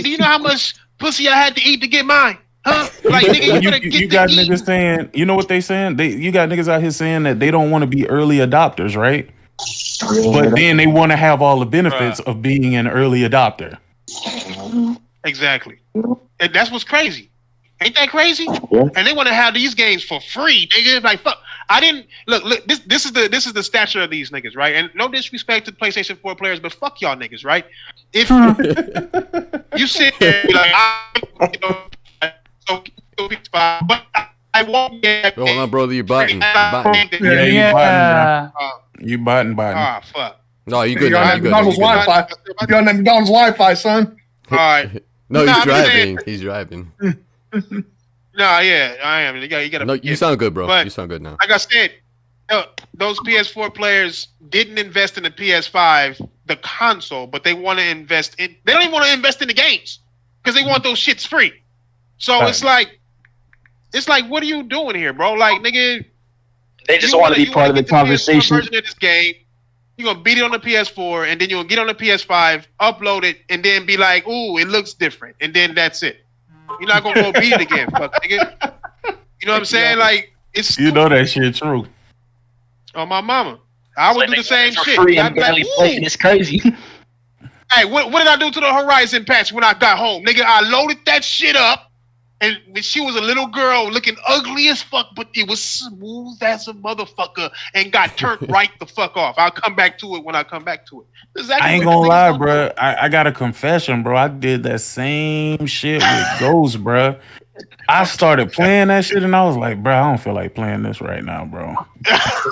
you know how much pussy I had to eat to get mine? Huh? Like, nigga, you got niggas saying, you know what they saying? You got niggas out here saying that they don't want to be early adopters, right? But then they want to have all the benefits of being an early adopter. Exactly. And that's what's crazy. Ain't that crazy? Yeah. And they want to have these games for free, nigga. Like, fuck. I didn't look. This is the stature of these niggas, right? And no disrespect to PlayStation 4 players, but fuck y'all niggas, right? If you sit there and be like, but I won't get. Hold on, brother. You're button. You button. Ah, fuck. No, you good. You're on McDonald's Wi-Fi. You're on McDonald's Wi-Fi, son. All right. No, he's driving. He's driving. No, yeah, I am. You gotta. No, you sound good, bro. But, you sound good now. Like I said, those PS4 players didn't invest in the PS5, the console, but they want to invest in. They don't even want to invest in the games because they want those shits free. So it's like, what are you doing here, bro? Like, nigga. They just want to be part of the conversation. Version of this game, you're gonna beat it on the PS4, and then you're gonna get on the PS5, upload it, and then be like, "Ooh, it looks different," and then that's it. You're not gonna go beat it again, fuck nigga. You know what I'm saying? Like, it's you know that shit true. On my mama. I would do the same shit. Free I'd and be like, barely "Ooh." playing. It's crazy. Hey, what did I do to the Horizon patch when I got home? Nigga, I loaded that shit up, and she was a little girl looking ugly as fuck, but it was smooth as a motherfucker and got turned right the fuck off. I'll come back to it when I come back to it. Exactly I ain't what gonna the lie, niggas bro. I got a confession, bro. I did that same shit with Ghost, bro. I started playing that shit and I was like, bro, I don't feel like playing this right now, bro.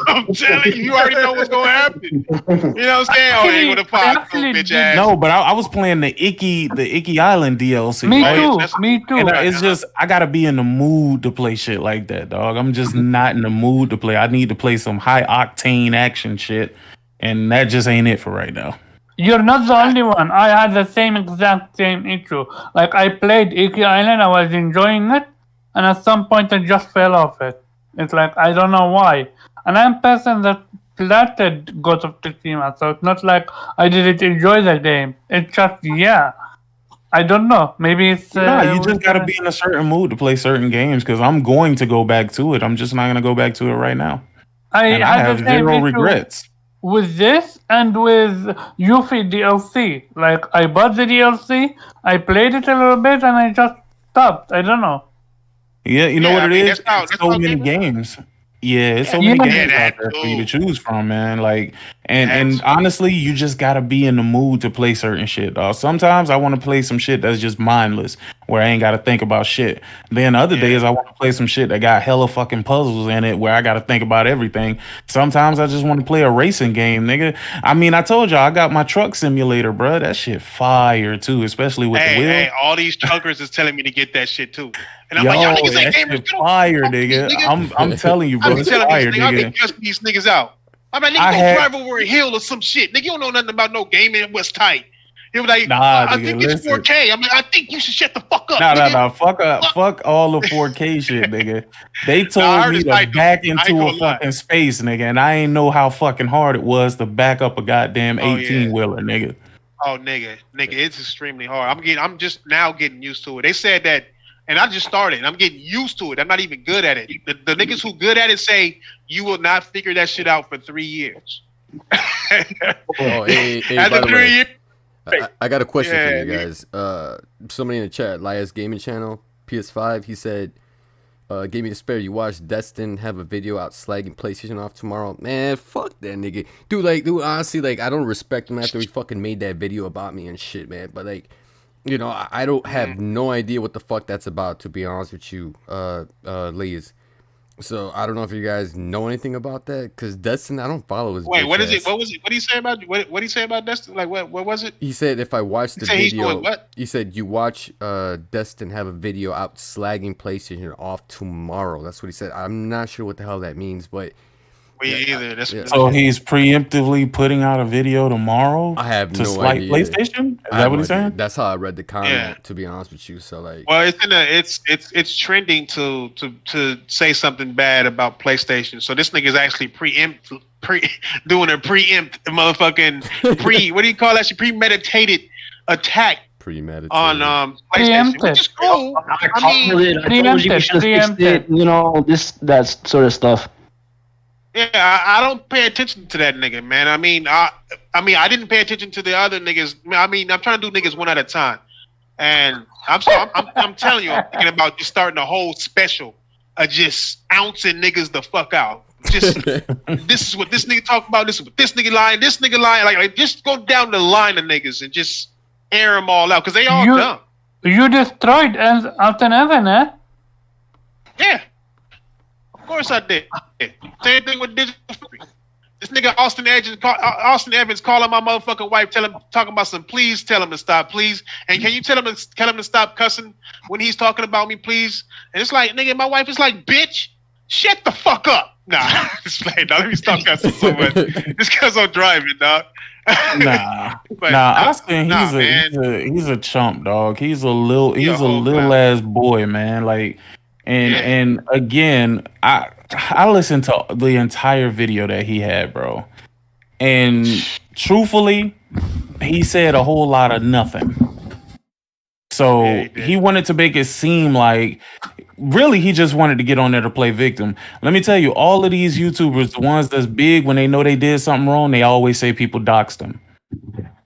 I'm telling you, you already know what's gonna happen. You know what I'm saying? Oh, ain't gonna pop, Actually, bitch ass. No, but I was playing the Icky Island DLC. Me right? too. Me too. And it's just I gotta be in the mood to play shit like that, dog. I'm just not in the mood to play. I need to play some high octane action shit, and that just ain't it for right now. You're not the only one. I had the same issue. Like I played Iki Island, I was enjoying it, and at some point I just fell off it. It's like I don't know why. And I'm a person that platted Ghost of Tsushima, so it's not like I didn't enjoy the game. It's just I don't know. Maybe it's You just gotta be in a certain mood to play certain games. Because I'm going to go back to it. I'm just not gonna go back to it right now. And I have zero regrets. With this and with Yuffie DLC. Like, I bought the DLC, I played it a little bit, and I just stopped. I don't know. Yeah, you know what it is? that's So how many people- games. Yeah, it's so many games out there for you to choose from, man. Like, and honestly, you just gotta be in the mood to play certain shit, dog. Sometimes I want to play some shit that's just mindless, where I ain't gotta think about shit. Then other days I want to play some shit that got hella fucking puzzles in it, where I gotta think about everything. Sometimes I just want to play a racing game, nigga. I mean, I told y'all I got my truck simulator, bro. That shit fire too, especially with the wheel. Hey, all these chunkers is telling me to get that shit too. And I'm Yo, like, y'all niggas that ain't gamers. shit fire, nigga. I'm telling you, bro. I've been It's telling fire, these niggas, I've been nigga. cussing these niggas out. I'm like, nigga, I go had- drive over a hill or some shit. Nigga, you don't know nothing about no gaming and what's tight. He was like, Nah, I nigga, think it's listen. 4K. I'm like, I think you should shut the fuck up. No, nigga. fuck all the 4K shit, nigga. They I told heard me it's to tight, though. back I ain't into a gonna lie. fucking space, nigga, and I ain't know how fucking hard it was to back up a goddamn Oh, yeah. 18-wheeler, nigga. Oh, nigga, it's extremely hard. I'm just now getting used to it. They said that, and I just started. I'm getting used to it. I'm not even good at it. The niggas who good at it say you will not figure that shit out for 3 years. Oh, hey, After by the 3 way, years, I got a question for Yeah, you guys. Somebody in the chat, Lias Gaming Channel, PS5, he said, gave me the spare. You watch Destin have a video out slagging PlayStation off tomorrow. Man, fuck that nigga. Dude, honestly, like, I don't respect him after he fucking made that video about me and shit, man. But, like, you know, I don't have no idea what the fuck that's about, to be honest with you, Lias. So I don't know if you guys know anything about that, because Destin, I don't follow his. wait, what is bitch it? ass. What was it? What did he say about what did he say about Destin? Like what was it? He said if I watch the said he's video, doing what? he said you watch Destin have a video out slagging PlayStation off tomorrow. That's what he said. I'm not sure what the hell that means, but Me either. That's yeah. So he's preemptively putting out a video tomorrow I have to no slight idea. PlayStation? Is I that have what no he's idea. saying? That's how I read the comment. Yeah. To be honest with you, so like, Well, it's trending to say something bad about PlayStation. So this nigga's actually doing a preempt motherfucking what do you call that shit? Premeditated attack premeditated. on PlayStation, Preempted. which is cool. I mean, I told you we should have fixed it. You know, that sort of stuff. yeah, I don't pay attention to that nigga, man. I mean, I didn't pay attention to the other niggas. I mean, I'm trying to do niggas one at a time, and I'm telling you, I'm thinking about just starting a whole special of just ouncing niggas the fuck out. Just this is what this nigga talking about. This is what this nigga lying. This nigga lying. Like just go down the line of niggas and just air them all out because they all dumb. You destroyed Alton Evan, eh? Yeah, of course I did. Same thing with Digital Fury. This nigga Austin Evans calling my motherfucking wife, talking about some. Please tell him to stop, please. And can you tell him to stop cussing when he's talking about me, please? And it's like, nigga, my wife is like, bitch, shut the fuck up. Nah, just playing. Dog. Let me stop cussing so much. Just because I'm driving, dog. Nah, But, Austin, man. he's a chump, dog. He's a little clown. ass boy, man. Like, and again, I listened to the entire video that he had, bro. And truthfully, he said a whole lot of nothing. So Yeah, he did. he wanted to make it seem like really, he just wanted to get on there to play victim. Let me tell you, all of these YouTubers, the ones that's big, when they know they did something wrong, they always say people doxed them.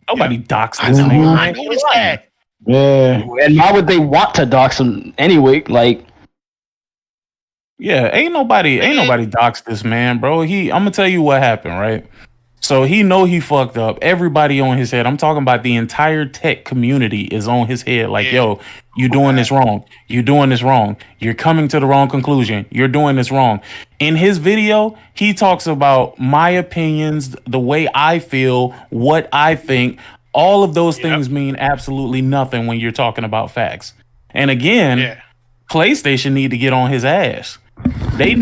Nobody doxed this nigga. I noticed that. Yeah. And why would they want to dox him anyway? Like, Yeah, ain't nobody doxed this man, bro. I'm gonna tell you what happened, right? So he know he fucked up. Everybody on his head. I'm talking about the entire tech community is on his head. Like, yo, you doing this wrong. You doing this wrong. You're coming to the wrong conclusion. You're doing this wrong. In his video, he talks about my opinions, the way I feel, what I think. All of those things mean absolutely nothing when you're talking about facts. And again, PlayStation need to get on his ass. They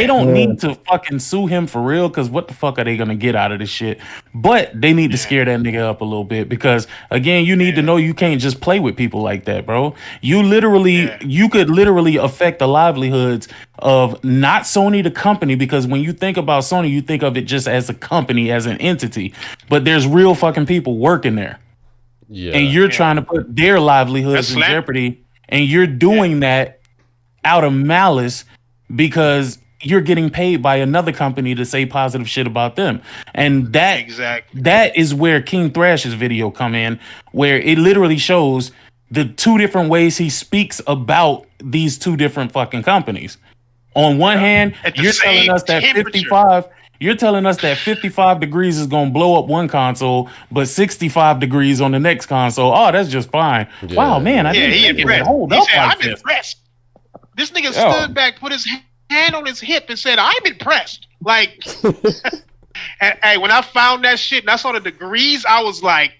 don't need to fucking sue him for real, because what the fuck are they gonna get out of this shit? But they need to scare that nigga up a little bit, because again, you need to know you can't just play with people like that, bro. You could literally affect the livelihoods of not Sony the company, because when you think about Sony, you think of it just as a company, as an entity, but there's real fucking people working there. Yeah. And you're trying to put their livelihoods in jeopardy, and you're doing that out of malice because you're getting paid by another company to say positive shit about them. And that is where King Thrash's video come in, where it literally shows the two different ways he speaks about these two different fucking companies. On one hand, you're telling us that 55 degrees is going to blow up one console, but 65 degrees on the next console. Oh, that's just fine. Yeah. Wow, man. He impressed. He said, I'm impressed. This nigga stood back, put his hand on his hip, and said, I'm impressed. Like, and, hey, when I found that shit and I saw the degrees, I was like,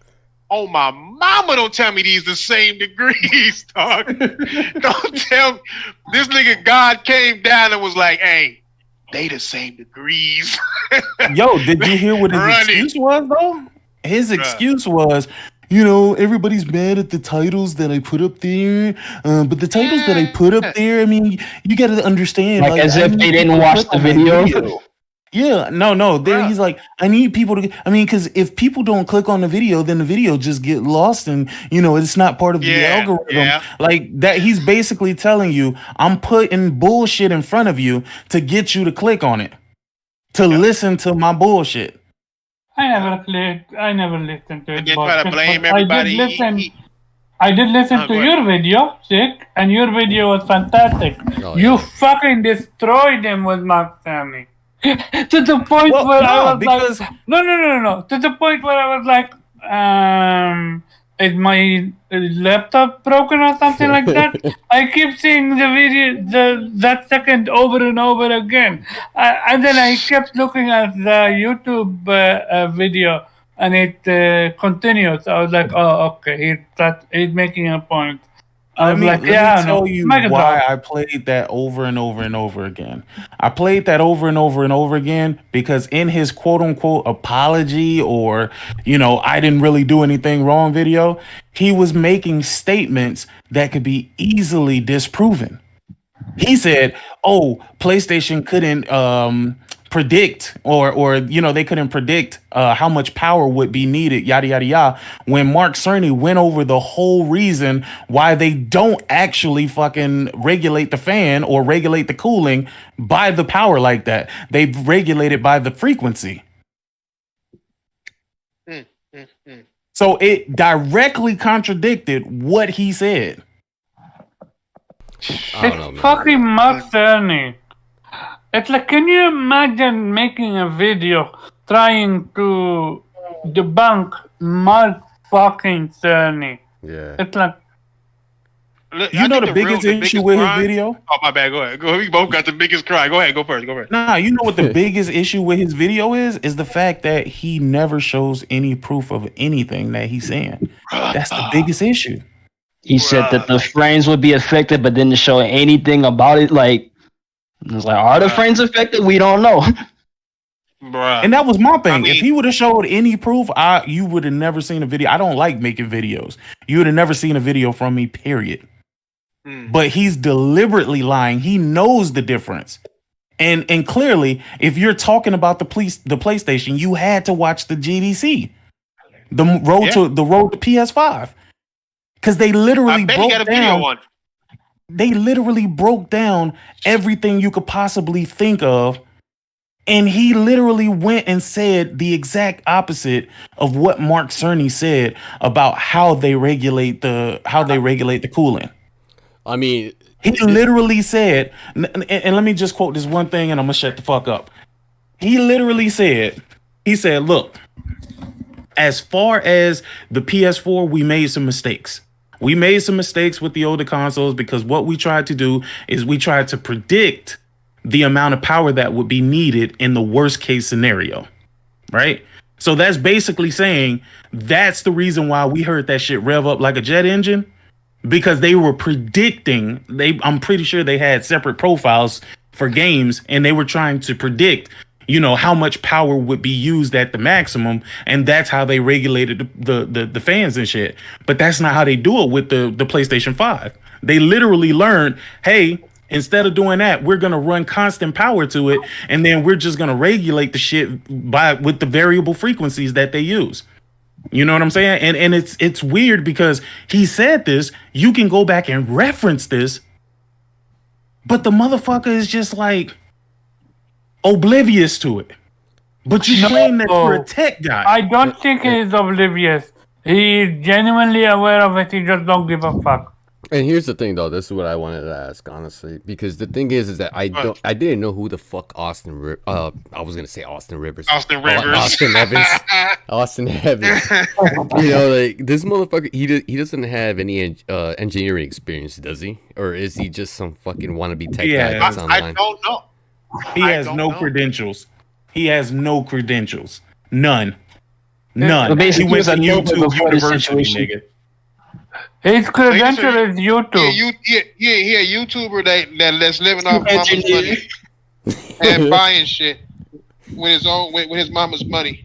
oh, my mama, don't tell me these the same degrees, dog. Don't tell me. This nigga God came down and was like, hey, they the same degrees. Yo, did you hear what his excuse was, though? His excuse was, you know, everybody's mad at the titles that I put up there, but the titles that I put up there, I mean, you got to understand. Like as if they didn't watch the video. Yeah, no. There, he's like, I need people to. I mean, because if people don't click on the video, then the video just get lost, and you know, it's not part of the algorithm. Yeah. Like that, he's basically telling you, I'm putting bullshit in front of you to get you to click on it, to listen to my bullshit. I never listened to it. And then try to blame everybody. I did listen to your video, Sick, and your video was fantastic. You fucking destroyed him with Mark Cerny. To the point where I was like, no. To the point where I was like, is my laptop broken or something like that? I keep seeing the video, that second over and over again. And then I kept looking at the YouTube video, and it continues. I was like, oh, okay, he's making a point. Let me tell you why I played that over and over and over again. I played that over and over and over again because in his quote unquote apology, or, you know, I didn't really do anything wrong video, he was making statements that could be easily disproven. He said, oh, PlayStation couldn't predict or you know, they couldn't predict how much power would be needed, yada yada yada, when Mark Cerny went over the whole reason why they don't actually fucking regulate the fan or regulate the cooling by the power like that. They regulate it by the frequency. So it directly contradicted what he said. It's fucking Mark Cerny. It's like, can you imagine making a video trying to debunk Mark fucking Cerny? Yeah. It's like, you know the biggest issue with his video? Oh, my bad. Go ahead. We both got the biggest cry. Go ahead. Go first. Nah, you know what the biggest issue with his video is the fact that he never shows any proof of anything that he's saying. That's the biggest issue. He said that the frames would be affected, but didn't show anything about it. Like, it's like, are the frames affected? We don't know. Bruh. And that was my thing. I mean, if he would have showed any proof, you would have never seen a video. I don't like making videos. You would have never seen a video from me, period. But he's deliberately lying. He knows the difference. And clearly, if you're talking about the PlayStation, you had to watch the GDC. The road to PS5. Because they literally broke down. they literally broke down everything you could possibly think of. And he literally went and said the exact opposite of what Mark Cerny said about how they regulate the cooling. I mean, he literally said, and let me just quote this one thing, and I'm gonna shut the fuck up. He literally said, "Look, as far as the PS4, we made some mistakes. We made some mistakes with the older consoles because what we tried to do is we tried to predict the amount of power that would be needed in the worst case scenario, right? So that's basically saying that's the reason why we heard that shit rev up like a jet engine, because they were predicting, I'm pretty sure they had separate profiles for games, and they were trying to predict, how much power would be used at the maximum, and that's how they regulated the fans and shit. But that's not how they do it with the PlayStation 5. They literally learned, hey, instead of doing that, we're going to run constant power to it, and then we're just going to regulate the shit with the variable frequencies that they use. You know what I'm saying? And it's weird because he said this. You can go back and reference this, but the motherfucker is just like oblivious to it. But you claim that you're a tech guy. I don't think he is oblivious. He is genuinely aware of it. He just don't give a fuck. And here's the thing, though. This is what I wanted to ask, honestly, because the thing is that I didn't know who the fuck I was gonna say Austin Rivers. Austin Rivers. Austin Evans. Austin Evans. Like this motherfucker. He doesn't have any engineering experience, does he? Or is he just some fucking wannabe tech guy that's online? I don't know. He has no credentials. He has no credentials. None. None. He went to YouTube University, nigga. His credential is YouTube. He a YouTuber that's living off mama's money and buying shit with his mama's money,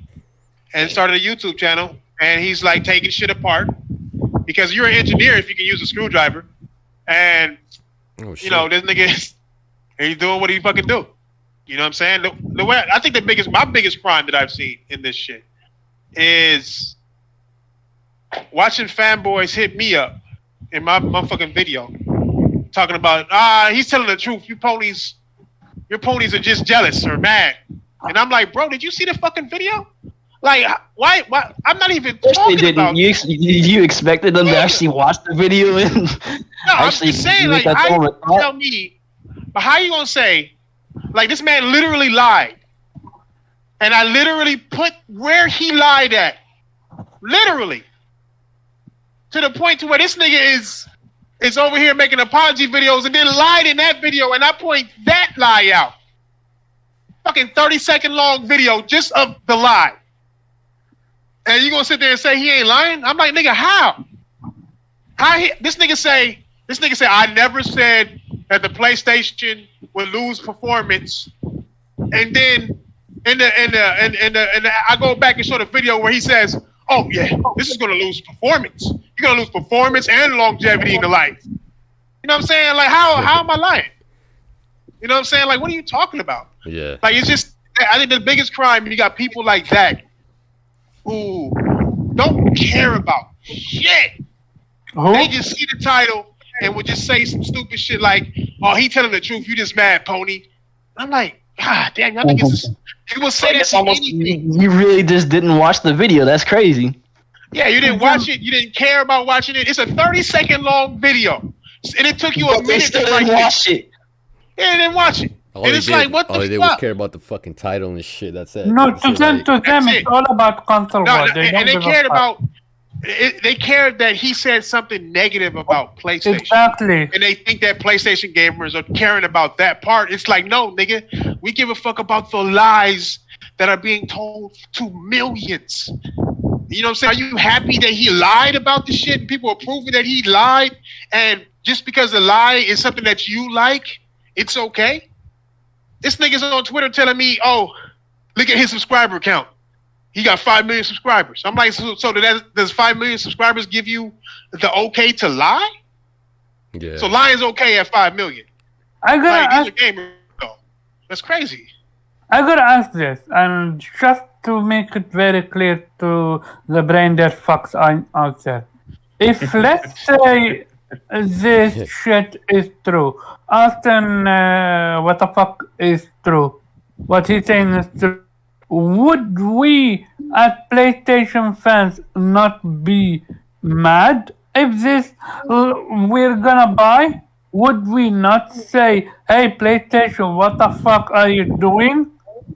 and started a YouTube channel. And he's like taking shit apart because you're an engineer if you can use a screwdriver, and this nigga he's doing what he fucking do. You know what I'm saying? The way I think my biggest crime that I've seen in this shit is watching fanboys hit me up in my fucking video talking about he's telling the truth. Your ponies are just jealous or mad. And I'm like, bro, did you see the fucking video? Like, why? I'm not even talking about. You expected them to actually watch the video and I'm just saying, like, how you tell me? But how you gonna say, like, this man literally lied, and I literally put where he lied at, literally. To the point to where this nigga is over here making apology videos and then lied in that video, and I point that lie out. Fucking 30-second long video just of the lie. And you gonna sit there and say he ain't lying? I'm like, nigga, how? This nigga say I never said that the PlayStation would lose performance, and then and I go back and show the video where he says, oh yeah, this is gonna lose performance. You're gonna lose performance and longevity in the life. You know what I'm saying? Like, how am I lying? You know what I'm saying? Like, what are you talking about? Yeah. Like, it's just, I think the biggest crime, you got people like that who don't care about shit. They just see the title and would just say some stupid shit like, oh, he telling the truth, you just mad, pony. I'm like, God damn, y'all niggas he will say that to anything. You really just didn't watch the video. That's crazy. Yeah, you didn't watch it. You didn't care about watching it. It's a 30-second long video, and it took you a minute to like watch it. Yeah, they didn't watch it. And it's like, what the fuck? All they did was care about the fucking title and shit. That's it. No, to them, it's all about console war. And they cared about. They cared that he said something negative about PlayStation. Exactly. And they think that PlayStation gamers are caring about that part. It's like, no, nigga, we give a fuck about the lies that are being told to millions. You know what I'm saying? Are you happy that he lied about the shit and people are proving that he lied? And just because the lie is something that you like, it's okay? This nigga's on Twitter telling me, oh, look at his subscriber count. He got 5 million subscribers. I'm like, so does 5 million subscribers give you the okay to lie? Yeah. So lying's okay at 5 million. He's a gamer, though. That's crazy. I gotta ask this, and just to make it very clear to the brain that fucks out there. If let's say this shit is true. Austin, what the fuck is true? What he's saying is true. Would we, as PlayStation fans, not be mad if this we're gonna buy? Would we not say, "Hey, PlayStation, what the fuck are you doing?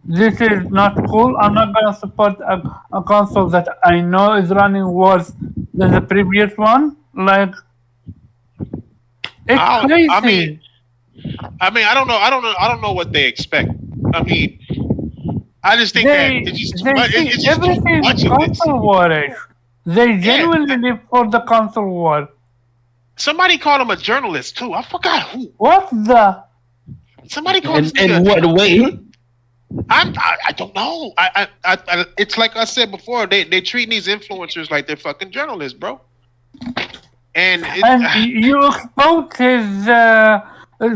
This is not cool. I'm not gonna support a console that I know is running worse than the previous one." Like, it's crazy. I don't know. I don't know what they expect. I mean, I just think that it's just too much. It's just too everything much is of this. console war-ish. They genuinely live for the console war. Somebody called him a journalist too. I forgot who. What the? Somebody called this In nigga. what way? I don't know. It's like I said before. They treat these influencers like they're fucking journalists, bro. And You exposed his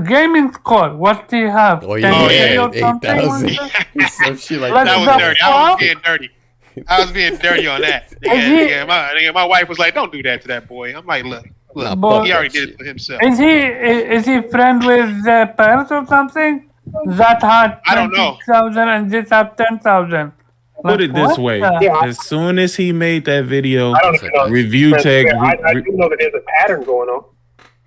gaming score. What do you have? Oh, 10K or 8,000. something? Some shit like Like that was that. dirty. I was being dirty. I was being dirty on that. Nigga, my wife was like, "Don't do that to that boy." I'm like, "Look, Nah, But- fuck he already that did it shit. to himself." Is he friend with parents or something? That had I don't know. 20,000 and this had 10,000. Put it this way: Yeah, as soon as he made that video, I don't even know. Review Tech. I do know that there's a pattern going on.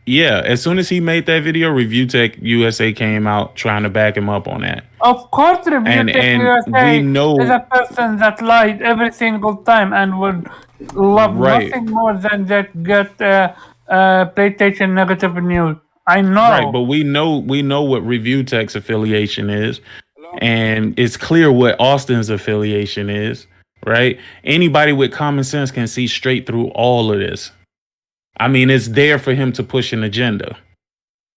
Yeah, as soon as he made that video, Review Tech USA came out trying to back him up on that. Of course, Review And- Tech and USA we know- is a person that lied every single time and would love Right. nothing more than that get PlayStation negative news. I know. Right, but we know what Review Tech's affiliation is, and it's clear what Austin's affiliation is, right? Anybody with common sense can see straight through all of this. I mean, it's there for him to push an agenda.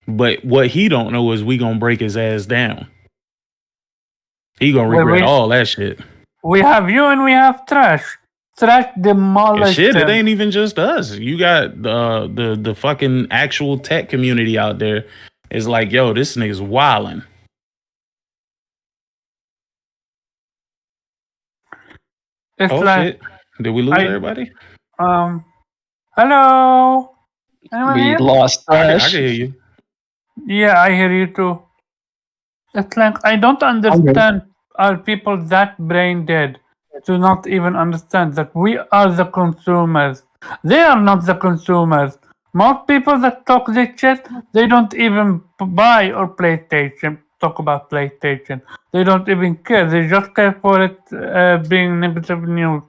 But what he don't know is we gonna break his ass down. He gonna Wait, regret wait. all that shit. We have you and we have Trash. Trash And demolished shit, it him. ain't even just us. You got the fucking actual tech community out there. Is like, yo, this nigga's wildin'. It's Oh like, shit! Did we lose everybody? hello? Anyone We here? lost I can Trash. hear you. Yeah, I hear you too. It's like, I don't understand, are people that brain dead to not even understand that we are the consumers? They are not the consumers. Most people that talk this shit, they don't even buy or talk about PlayStation. They don't even care. They just care for it being negative news.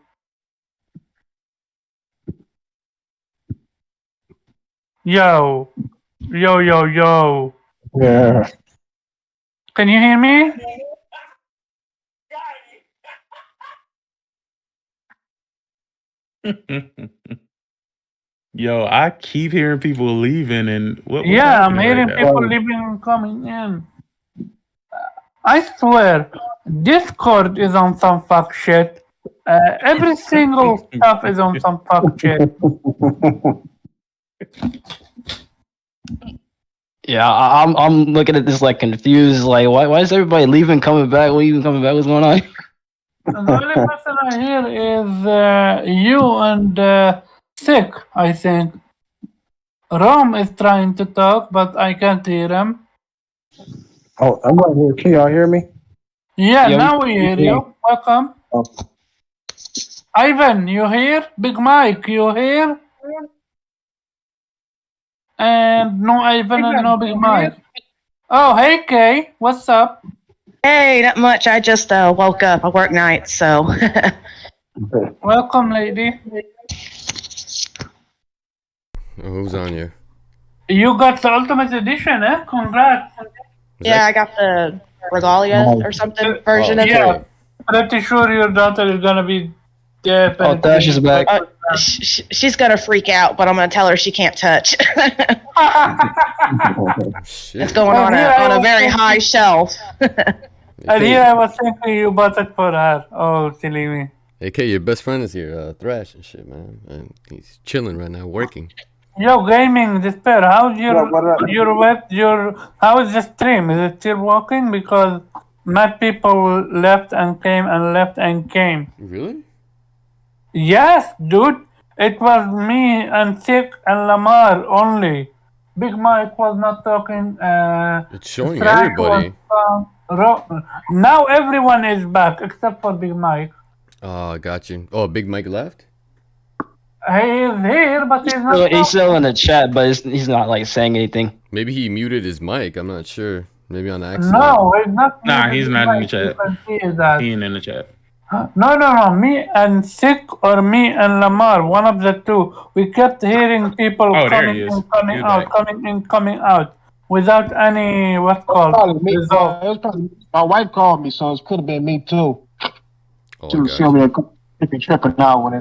Yo. Yo. Yeah. Can you hear me? Yo, I keep hearing people leaving, and what's Yeah, I'm happening hearing right now? people leaving and coming in. I swear, Discord is on some fuck shit. Every single stuff is on some fuck shit. Yeah, I'm looking at this like confused. Like, why is everybody leaving, coming back, leaving, coming back? What's going on? The only person I hear is you and Sick, I think. Rome is trying to talk, but I can't hear him. Oh, I'm right here. Can y'all hear me? Yeah, Yeah, now we hear you. Welcome. Oh. Ivan, you here? Big Mike, you here? And no Ivan and no Big Mike. Oh, hey Kay, what's up? Hey, not much. I just woke up. I work nights, so. Welcome, lady. Oh, who's on here? You got the Ultimate Edition, eh? Congrats. Yeah, I got the Regalia or something version of it. Yeah, pretty sure your daughter is gonna be dead. Oh, Dash is back. She's gonna freak out, but I'm gonna tell her she can't touch. Shit. It's going on a very high shelf. And here I was thinking you bought it for her. Oh, silly me. AK, your best friend is here, Thrash and shit, man. And he's chilling right now, working. Yo, gaming despair. How's your how is the stream? Is it still working? Because my people left and came and left and came. Really? Yes, dude. it was me and Thick and Lamar only. Big Mike was not talking. It's showing Frank everybody. Now everyone is back except for Big Mike. Oh, got you. Oh, Big Mike left? He is here, but he's not. He's still in the chat, but he's not like saying anything. Maybe he muted his mic. I'm not sure. Maybe on accident. No, he's not. Nah, he's not in the chat. He is that. He ain't in the chat. No. Me and Sick or me and Lamar, one of the two. We kept hearing people Oh, there coming he is. in, coming He's out, back. coming in, coming out, without any what's called Probably me. result. It was probably my wife called me, so it could have been me too. Oh, She was gosh. showing me a tripping now when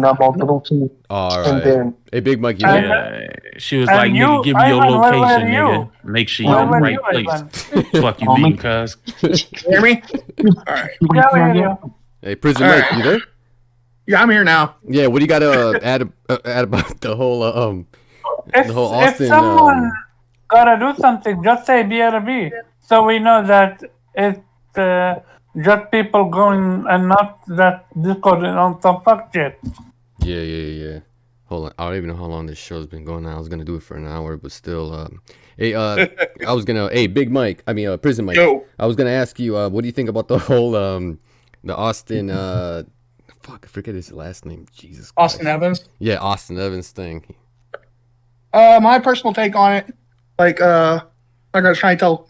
I'm on the Bluetooth. All And right. then Hey, Big Mike, you And- there? Yeah, she was And like, you, "Nigga, give me your Ivan, where were location, you? nigga. Make sure Where you're in the were right you, place." Ivan? Fuck you, Oh, mean, me. cuz. Hear me? All right. Yeah, we hear you. Hey, Prison All Mike, right. you there? Yeah, I'm here now. Yeah, what do you got to add about the whole If, the whole if Austin? someone gotta do something, just say BRB, so we know that it's just people going and not that Discord is on some fuck shit. Yeah. Hold on, I don't even know how long this show's been going on. I was gonna do it for an hour, but still, hey, I was gonna, hey, Big Mike, I mean, Prison Mike. Yo. I was gonna ask you, what do you think about the whole, the Austin, fuck, I forget his last name. Jesus. Austin Christ. Evans. Yeah, Austin Evans thing. My personal take on it, like I was trying to tell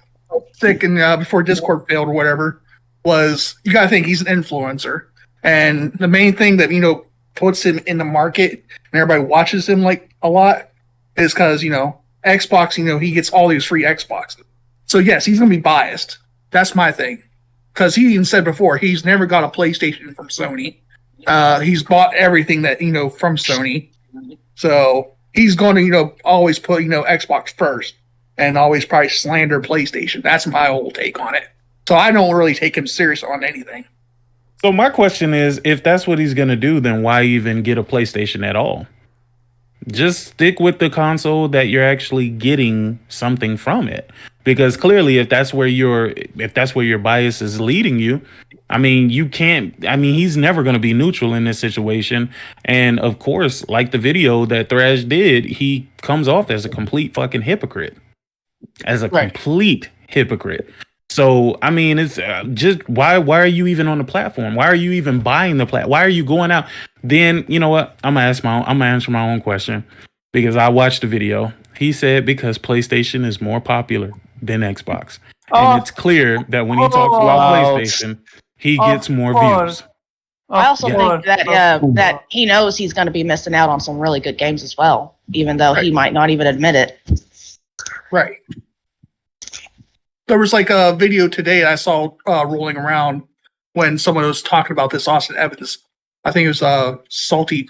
Thick and before Discord failed or whatever, was you gotta think he's an influencer, and the main thing that puts him in the market and everybody watches him like a lot is because Xbox, he gets all these free Xboxes. So yes, he's gonna be biased. That's my thing, because he even said before he's never got a PlayStation from Sony. He's bought everything that from Sony, so he's going to always put Xbox first and always probably slander PlayStation. That's my whole take on it. So I don't really take him serious on anything. So my question is, if that's what he's gonna do, then why even get a PlayStation at all? Just stick with the console that you're actually getting something from it. Because clearly, if that's where your bias is leading you, I mean, you can't. I mean, he's never going to be neutral in this situation. And of course, like the video that Thrash did, he comes off as a complete fucking hypocrite, complete hypocrite. So I mean, it's just why are you even on the platform? Why are you even buying the platform? Why are you going out? Then you know what? I'm gonna answer my own question, because I watched the video. He said because PlayStation is more popular than Xbox, and it's clear that when he talks about PlayStation, he gets more views. I also Yeah. think that that he knows he's going to be missing out on some really good games as well, even though he might not even admit it. Right. There was like a video today I saw rolling around when someone was talking about this Austin Evans. I think it was a Salty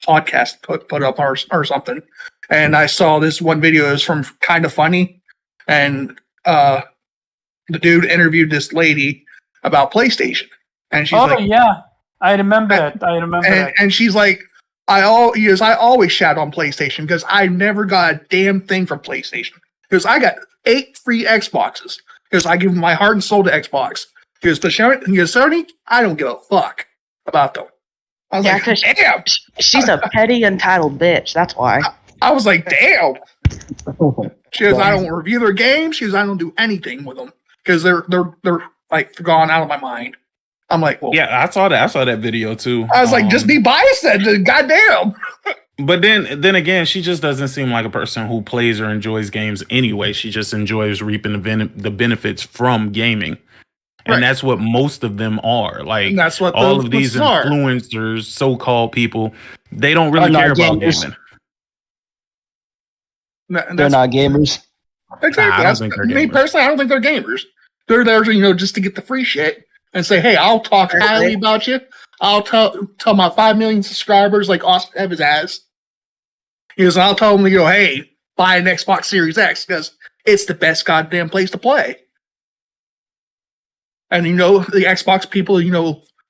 podcast put up or something. And I saw this one video. It was from Kind of Funny. And the dude interviewed this lady about PlayStation. And she's like, yeah, I remember it. and she's like, I always shout on PlayStation because I never got a damn thing from PlayStation. Because I got 8 free Xboxes. Because I give my heart and soul to Xbox. Because Sony, I don't give a fuck about them. I was like, damn. She's a petty, entitled bitch. That's why. I was like, damn. She goes, I don't review their games. She goes, I don't do anything with them because they're like gone out of my mind. I'm like, well, Yeah, I saw that video too. I was like, just be biased then. Goddamn. But then again, she just doesn't seem like a person who plays or enjoys games anyway. She just enjoys reaping the benefits from gaming. And Right. that's what most of them are. Like, And that's what all those of these are. influencers, so-called people, they don't really They're care not about gamers. gaming. They're not gamers. Exactly. Nah, I don't think they're Me gamers. personally, I don't think they're gamers. They're there, just to get the free shit and say, "Hey, I'll talk highly about you. I'll tell my 5 million subscribers like Austin Evans has." Because I'll tell them, hey, buy an Xbox Series X because it's the best goddamn place to play. And the Xbox people,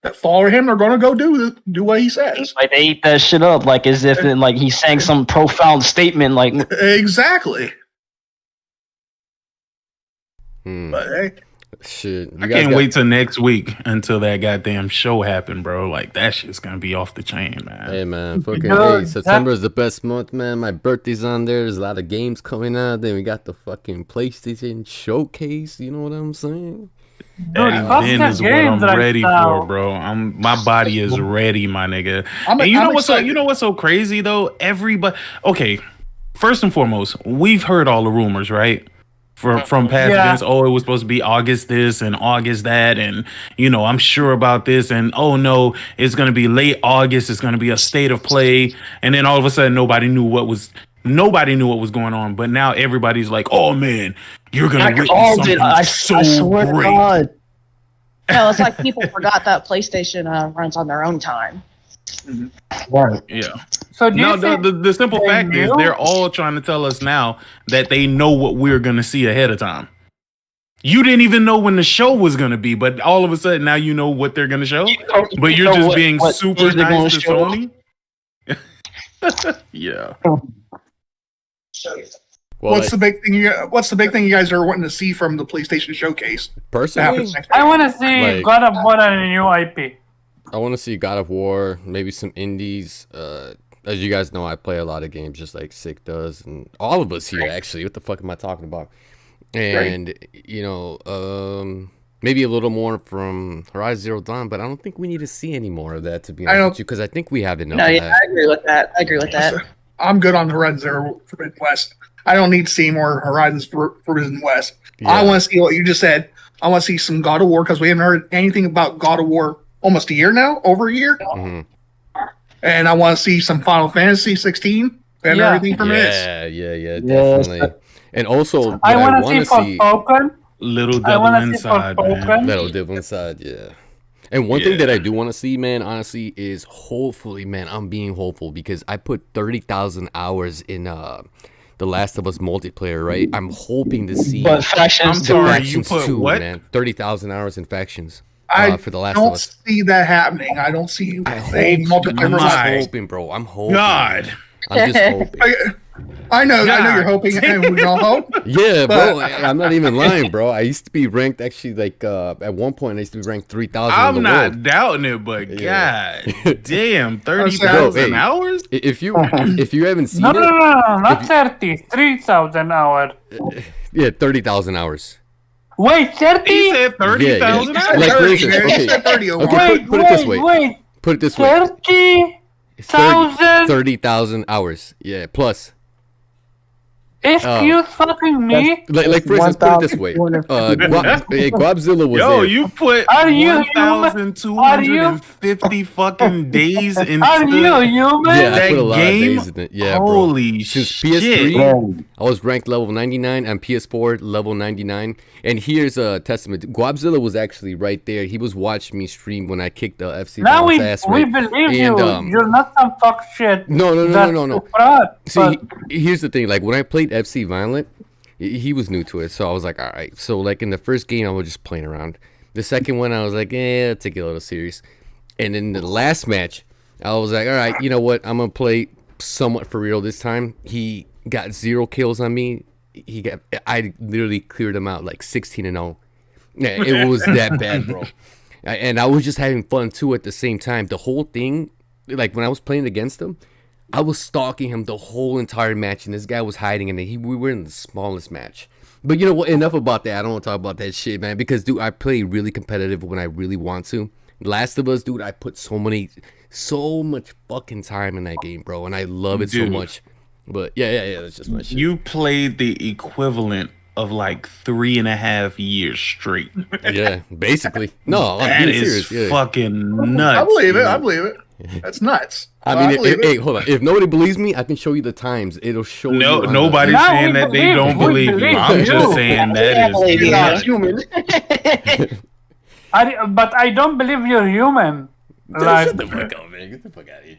that follow him are gonna go do what he says. Like they eat that shit up, like as if like he's saying some profound statement. Like Exactly. Hmm. But hey, Shit, I can't wait till next week until that goddamn show happen, bro. Like that shit's gonna be off the chain, man. Hey man, fucking Dude, hey, September is the best month, man. My birthday's on there. There's a lot of games coming out. Then we got the fucking PlayStation showcase. You know what I'm saying? That fuck event the is what I'm games right ready now. for, bro. My body is ready, my nigga. I'm And you know excited. what's so crazy though? Everybody, okay. First and foremost, we've heard all the rumors, right? From past Yeah. events. Oh, it was supposed to be August this and August that, and you know, I'm sure about this. And oh no, it's gonna be late August. It's gonna be a state of play. And then all of a sudden, nobody knew what was going on. But now everybody's like, oh man, you're gonna I witness called something it. I so swear to great. God. No, it's like people forgot that PlayStation runs on their own time. Yeah. So do you No, think the simple they fact is knew? they're all trying to tell us now that they know what we're gonna see ahead of time. You didn't even know when the show was gonna be, but all of a sudden now you know what they're gonna show. But you're just being super games they're gonna nice to show. Sony. Yeah. Well, What's the big thing? What's the big thing you guys are wanting to see from the PlayStation Showcase? That personally, happens next I week? want to see Like- God of War and a new IP. I want to see God of War, maybe some indies. As you guys know, I play a lot of games just like Sick does, and all of us here actually. What the fuck am I talking about? And you know, maybe a little more from Horizon Zero Dawn, but I don't think we need to see any more of that, to be I honest don't- with you, because I think we have enough No, of yeah, that. I agree with that. I agree with that. I'm good on Horizon Zero Forbidden West. I don't need to see more Horizons Forbidden West. I Yeah. want to see what you just said. I want to see some God of War because we haven't heard anything about God of War almost a year now, over a year. Mhm. And I want to see some Final Fantasy 16 and Yeah. everything from this. Yeah, definitely. And also, what I I want to want see to see, Forspoken. Little I devil want to see inside, man. Forspoken. Little Devil Inside, yeah. And one thing that Yeah. I do want to see, man, honestly, is hopefully, man, I'm being hopeful because I put 30,000 hours in The Last of Us multiplayer, right? I'm hoping to see But factions. I'm sorry, you Factions put 2, what? man. 30,000 hours in Factions I for The Last of don't Us. see that happening. I don't see I a hope, multiplayer. I'm My just hoping, bro. I'm hoping. God. man. I'm just hoping. I know God. you're hoping, and we all hope. Yeah, bro. But- I'm not even lying, bro. I used to be ranked actually like at one point. I used to be ranked 3,000 in I'm the not world. doubting it, but Yeah. God damn, Bro, 30,000 hey. hours? If you haven't seen No, no, it, no, no, not If 30. 3,000 hours. yeah, 30,000 hours. Wait, 30? He said 30,000 Yeah, yeah. hours. Like, for 30, instance, man. You okay. said 30 over. Okay, Wait, put it this way. wait. Put it this way. 30,000? 30,000 hours. Yeah, plus. Excuse fucking me? Like for instance, put it this way. Guapzilla was Yo, there. you put Are you 1,250 fucking days Are you into human? Yeah, I that put a lot game? of days in it. Yeah, bro. Holy Since shit. PS3, I was ranked level 99, and PS4 level 99. And here's a testament. Guapzilla was actually right there. He was watching me stream when I kicked the FC Now Dallas we ass. we right? believe And, you. You're not some fuck shit. No. that's fraud, See, but here's the thing. Like when I played FC Violent, he was new to it, so I was like, all right. So like in the first game, I was just playing around. The second one, I was like, take it a little serious. And in the last match, I was like, all right, you know what? I'm gonna play somewhat for real this time. He got 0 kills on me. I literally cleared him out like 16-0. Yeah, it was that bad, bro. And I was just having fun too at the same time. The whole thing, like when I was playing against him, I was stalking him the whole entire match, and this guy was hiding, and we were in the smallest match. But you know what? Enough about that. I don't want to talk about that shit, man. Because dude, I play really competitive when I really want to. Last of Us, dude, I put so much fucking time in that game, bro, and I love it so Dude. much. But yeah, that's just my shit. You played the equivalent of like 3.5 years straight. Yeah, basically. No, I'm That being is serious. Yeah. fucking nuts. I believe it. dude. I believe it. That's nuts. I mean, believe it. hey, hold on. If nobody believes me, I can show you the times. It'll show you. No, on the- nobody's No, saying we that they believe- don't we believe you. believe I'm you. just saying that I is believe You're not nuts. human. but I don't believe you're human. Like, Shut the fuck up, man. Get the fuck out of here.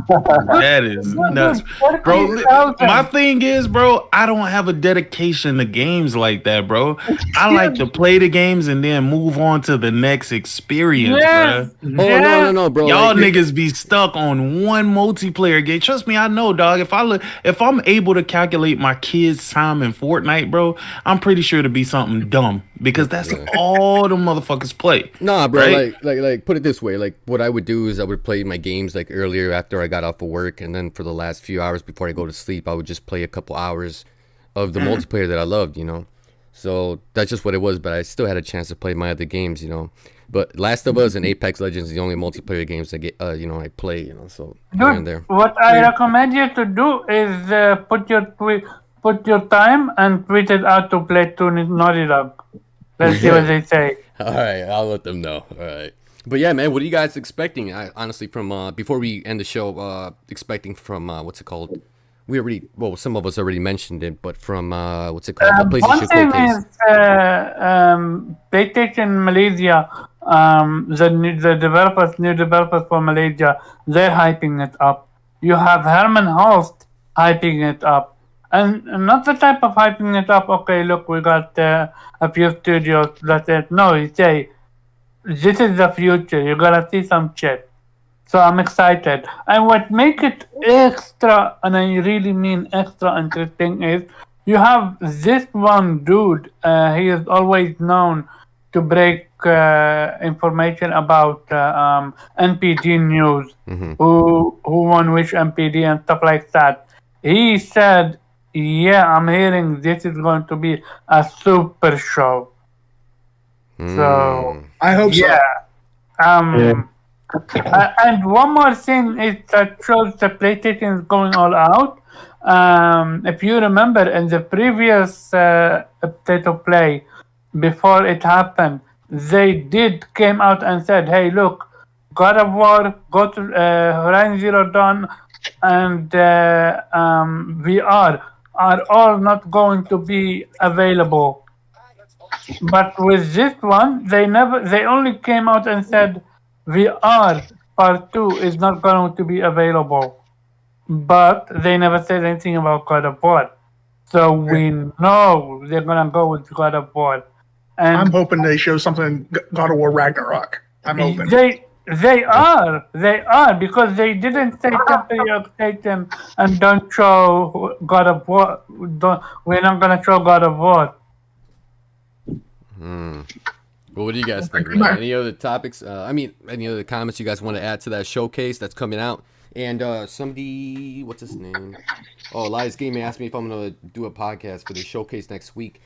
That is nuts. Bro, 30,000. my thing is, bro, I don't have a dedication to games like that, bro. I like to play the games and then move on to the next experience, Yes. Oh no, bro. Y'all like, niggas be stuck on one multiplayer game. Trust me, I know, dog. If I'm able to calculate my kids' time in Fortnite, bro, I'm pretty sure to be something dumb. because that's all the motherfuckers play. Nah, bro. Right? Like, put it this way. Like, what I would do is I would play my games like earlier after I got off of work, and then for the last few hours before I go to sleep, I would just play a couple hours of the multiplayer that I loved, you know. So that's just what it was. But I still had a chance to play my other games, you know. But Last of Us and Apex Legends are the only multiplayer games that get, you know, I play, you know. So Dude, what I recommend you to do is put your time and tweet it out to play to Naughty Dog. Let's see what they say. All right, I'll let them know. All right. But yeah, man, what are you guys expecting? Honestly, from before we end the show, expecting from what's it called? Some of us already mentioned it, but from what's it called? The PlayStation One thing Showcase. is PlayStation Malaysia. The new developers for Malaysia, they're hyping it up. You have Herman Holst hyping it up, and not the type of hyping it up. Okay, look, we got a few studios. That's it. No, he say, this is the future. You're gonna see some shit. So I'm excited. And what make it extra, and I really mean extra interesting, is you have this one dude. He is always known to break information about NPD news, who won which NPD and stuff like that. He said, yeah, I'm hearing this is going to be a super show. So I hope so. And one more thing is that shows the PlayStation is going all out. If you remember in the previous State of Play, before it happened, they came out and said, hey, look, God of War, go to Horizon Zero Dawn, and VR are all not going to be available. But with this one, they only came out and said VR Part 2 is not going to be available. But they never said anything about God of War. So we know they're going to go with God of War. And I'm hoping they show something God of War Ragnarok. I'm hoping. They are because they didn't say temporary of Satan and don't show God of War. We're not gonna show God of War. Well, what do you guys think, man? Any other topics? Any other comments you guys want to add to that showcase that's coming out? And somebody, what's his name? Oh, Elias Gaming asked me if I'm gonna do a podcast for the showcase next week.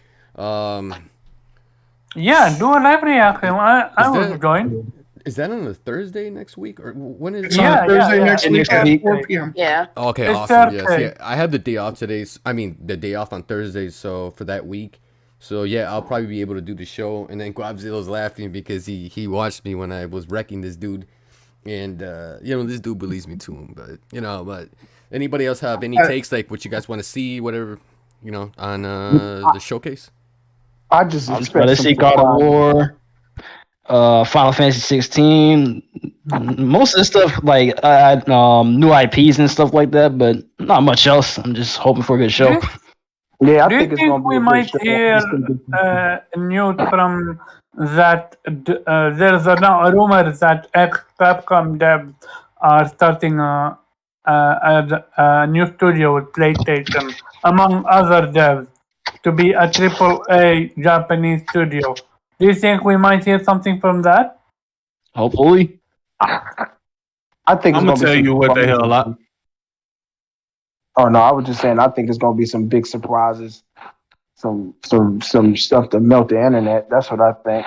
Yeah, do a live reaction. I will join. Is that on a Thursday next week, or when is? It's on Thursday next week at 4 p.m. Yeah. Okay, It's awesome. Yes, Thursday. yeah. I have the day off today. The day off on Thursday. So for that week, so yeah, I'll probably be able to do the show. And then Guabzilla's laughing because he watched me when I was wrecking this dude, and this dude believes me to him. But anybody else have any takes, like what you guys want to see, whatever, on the showcase? I just I'm expect trying to see God of War, Final Fantasy 16, most of the stuff like new IPs and stuff like that, but not much else. I'm just hoping for a good show. Yeah, I Do you think it's gonna think be we a might good show. hear It's gonna be- news from that? There's now a rumor that ex-Capcom devs are starting a new studio with PlayStation, among other devs, to be a AAA Japanese studio. Do you think we might hear something from that? Hopefully. I think I'm it's gonna tell be you some what the hell. Oh no, I was just saying. I think it's gonna be some big surprises, some stuff to melt the internet. That's what I think.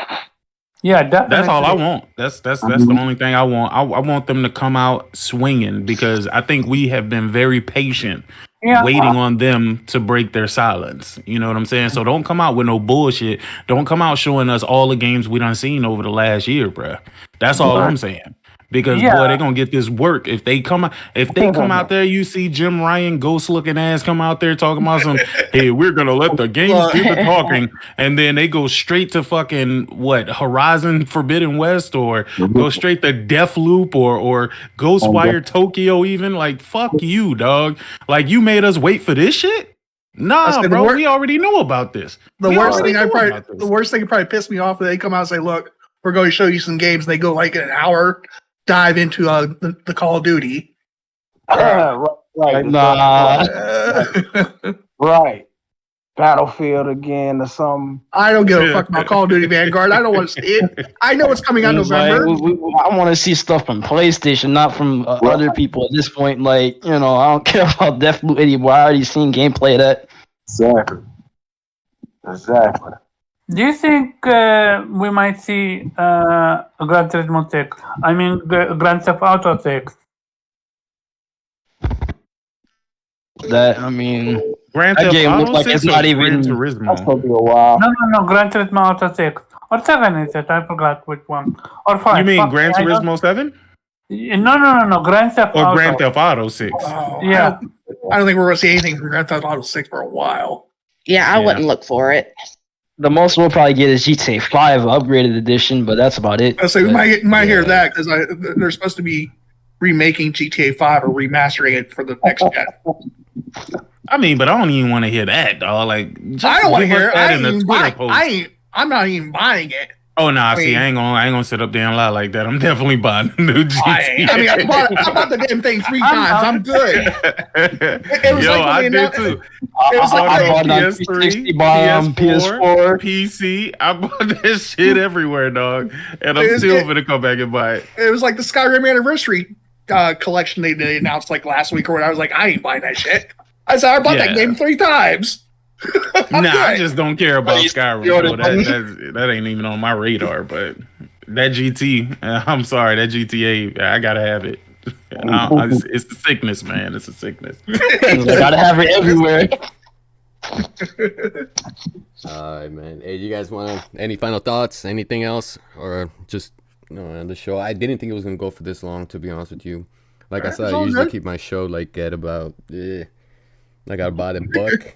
Yeah, definitely. That's all I want. That's the only thing I want. I want them to come out swinging because I think we have been very patient. Yeah. Waiting on them to break their silence. You know what I'm saying? So don't come out with no bullshit. Don't come out showing us all the games we done seen over the last year, bruh. That's all I'm saying. Because boy, they're gonna get this work. If they come out there, you see Jim Ryan ghost looking ass come out there talking about some, hey, we're gonna let the games do the talking, and then they go straight to fucking Horizon Forbidden West, or go straight to Deathloop or Ghostwire Tokyo, even. Like, fuck you, dog. Like, you made us wait for this shit? Nah, bro, we already knew about this. The worst thing that probably pissed me off is they come out and say, look, we're going to show you some games. They go like an hour dive into the Call of Duty. Right. Nah. Right. Battlefield again or something. I don't give a fuck about Call of Duty Vanguard. I don't want to see it. I know it's coming out It's November. I want to see stuff from PlayStation, not from other people at this point. Like, I don't care about Deathloop anymore. I already seen gameplay of that. Exactly. Do you think we might see Gran Turismo 6? I mean, Grand Theft Auto 6. That, Grand that Theft game looks Auto like 6 it's or not Gran even. That's Turismo? gonna be a while. No, Gran Turismo Auto 6. Or 7 is it? I forgot which one. Or 5. You mean Fuck, Gran I don't- Turismo 7 No. Grand Theft or Auto. Grand Theft Auto 6? Oh, Yeah. I don't think we're going to see anything from Grand Theft Auto 6 for a while. Yeah, I Yeah. wouldn't look for it. The most we'll probably get is GTA 5 upgraded edition, but that's about it. So we might hear Yeah. that because they're supposed to be remaking GTA 5 or remastering it for the next gen. I mean, but I don't even want to hear that, dog. Like, just I don't want to give us hear it. that in the Twitter post. I'm not even buying it. Oh no, I see, mean- I ain't gonna sit up there and lie like that. I'm definitely buying the new GTA. I bought the damn thing 3 times. I'm good. It was Yo, like when I they did announced- too. It was I like bought it on on PS3, 360, bought it on PS4, PC. I bought that shit everywhere, dog. And I'm It was still good. gonna come back and buy it. it was like the Skyrim anniversary collection they announced like last week or what. I was like, I ain't buying that shit. I said I bought that Yeah. game 3 times. I'm Nah, I good. just don't care about Please, Skyrim. you're So the- that ain't even on my radar. But that GT, I'm sorry, that GTA, I gotta have it. It's a sickness, man. It's a sickness. Gotta have it everywhere. All right, man. Hey, you guys want any final thoughts? Anything else, or just on the show? I didn't think it was gonna go for this long, to be honest with you. Like I said, It's I all usually good. keep my show like at about like about a buck.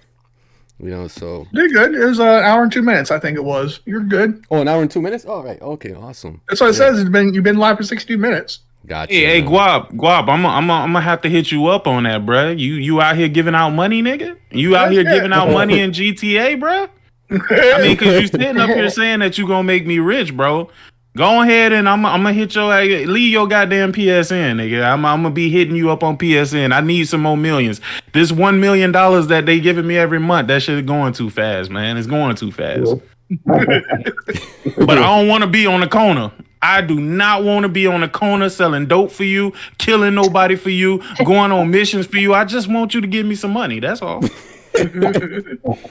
So You're good. It was an hour and 2 minutes, I think it was. You're good. an hour and 2 minutes. All right, okay, awesome. That's what it says. You've been live for 62 minutes. Gotcha. Hey, man. Guap, I'm gonna have to hit you up on that, bruh. You out here giving out money, nigga? You out here Yeah. giving out money in GTA, bruh? I mean, cause you sitting up here saying that you gonna make me rich, bro. Go ahead and I'm gonna hit leave your goddamn PSN, nigga. I'm gonna be hitting you up on PSN. I need some more millions. This $1 million that they giving me every month, that shit is going too fast, man. It's going too fast. But I don't want to be on the corner. I do not want to be on the corner selling dope for you, killing nobody for you, going on missions for you. I just want you to give me some money. That's all.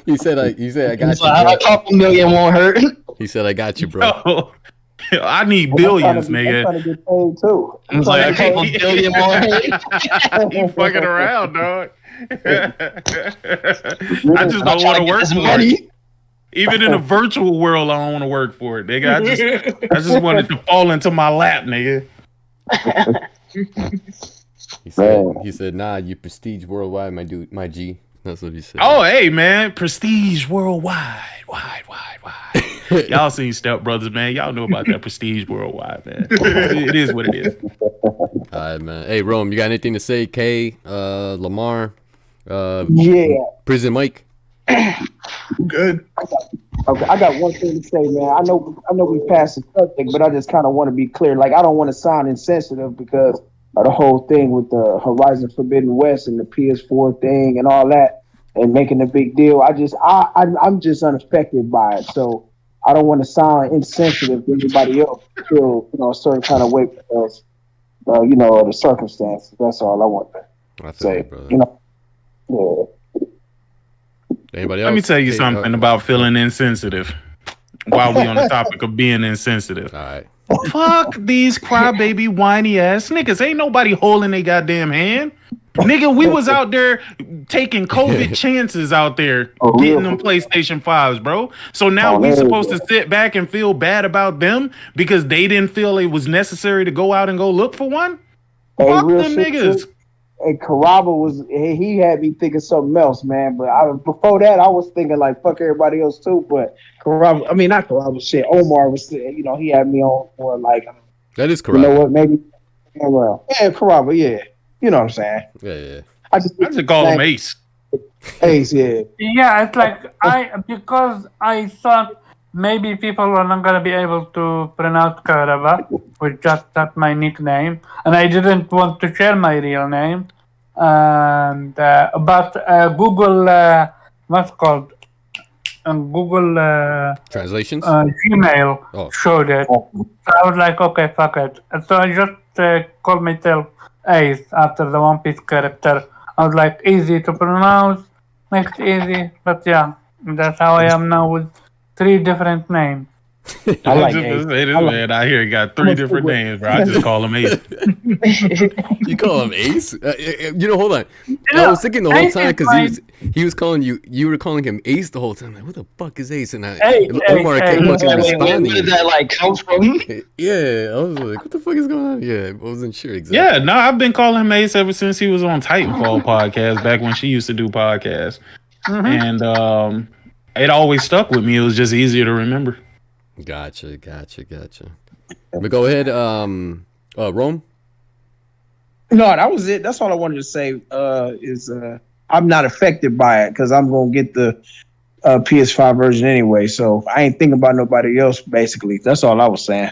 He said I got So you, a bro. couple million won't hurt. He said I got you, bro. I need billions, I'm nigga. trying to get paid too. It's like a couple billion won't hurt. You fucking around, dog. I just I'm don't trying want to to get work this for money. it. Even in a virtual world, I don't want to work for it, nigga. I just wanted to fall into my lap, nigga. He said, nah, you prestige worldwide, my dude, my G. That's what he said. Oh, hey, man. Prestige worldwide. Wide. Y'all seen Step Brothers, man. Y'all know about that Prestige worldwide, man. It is what it is. All right, man. Hey, Rome, you got anything to say? Kay, Lamar, Yeah. Prison Mike? Good. Okay, I got one thing to say, man. I know we passed the subject, but I just kind of want to be clear. Like, I don't want to sound insensitive because of the whole thing with the Horizon Forbidden West and the PS4 thing and all that, and making a big deal. I'm just unaffected by it, so I don't want to sound insensitive to anybody else. Feel a certain kind of way because the circumstances. That's all I want to I feel say. you, brother. Yeah. Anybody else? Let me tell you Kay, something about feeling insensitive while we on the topic of being insensitive. All right. Fuck these crybaby whiny ass niggas. Ain't nobody holding their goddamn hand. Nigga, we was out there taking COVID chances out there, getting them PlayStation 5s, bro. So now we supposed to sit back and feel bad about them because they didn't feel it was necessary to go out and go look for one? Hey, Fuck real them shit, niggas. too. Hey, Karaba he had me thinking something else, man. But before that, I was thinking like fuck everybody else too. But Karaba, I mean not Karaba, shit. Omar was, he had me on for like, That is correct. you know what, maybe, Karaba, yeah. You know what I'm saying? Yeah. I just call him Ace. Ace, yeah. Yeah, it's like because I thought maybe people are not gonna be able to pronounce Karaba with just that my nickname, and I didn't want to share my real name. And but Google, what's called Google Translations. Gmail Oh. showed it. So I was like, okay, fuck it. And so I just called myself Ace after the One Piece character. I was like, easy to pronounce, makes it easy. But yeah, that's how I am now with 3 different names. I like just Ace. to say this I like- man out here got 3 different names, bro. I just call him Ace. You call him Ace? Hold on. I was thinking the whole Ace time is because he was calling you. You were calling him Ace the whole time. Like, what the fuck is Ace? And Ace, Omar kept Ace, fucking Wait, responding. where did that like come from? Yeah, I was like, what the fuck is going on? Yeah, I wasn't sure exactly. Yeah, no, I've been calling him Ace ever since he was on Titanfall podcast back when she used to do podcasts. And it always stuck with me. It was just easier to remember. Gotcha. But go ahead, Rome. No, that was it. That's all I wanted to say. I'm not affected by it because I'm gonna get the PS5 version anyway. So I ain't thinking about nobody else. Basically, that's all I was saying.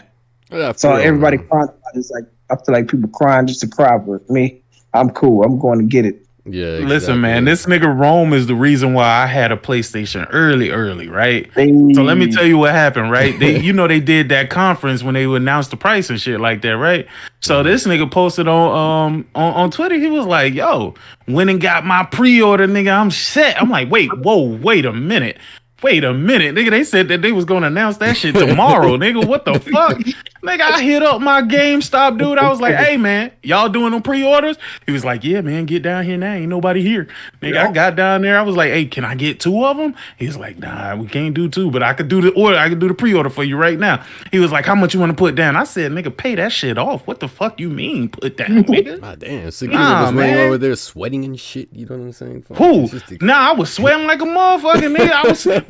Yeah, So for real, everybody man. crying about it. It's like I feel like people crying just to cry, but me, I'm cool. I'm going to get it. Yeah. Exactly. Listen, man, this nigga Rome is the reason why I had a PlayStation early, right? So let me tell you what happened, right? They did that conference when they announced the price and shit like that, right? So this nigga posted on Twitter, he was like, "Yo, went and got my pre-order, nigga. I'm set." I'm like, wait a minute. Nigga, they said that they was gonna announce that shit tomorrow, nigga. What the fuck? Nigga, I hit up my GameStop dude. I was like, hey man, y'all doing them pre-orders? He was like, yeah, man, get down here now. Ain't nobody here. Nigga, I got down there. I was like, hey, can I get 2 of them? He was like, nah, we can't do 2, but I could do the order. I could do the pre-order for you right now. He was like, how much you want to put down? I said, nigga, pay that shit off. What the fuck you mean put down, nigga? Ah, damn. So Nah, was running man. over there sweating and shit. You know what I'm saying? Fuck, Who? it's just a- Nah, I was sweating like a motherfucker, nigga.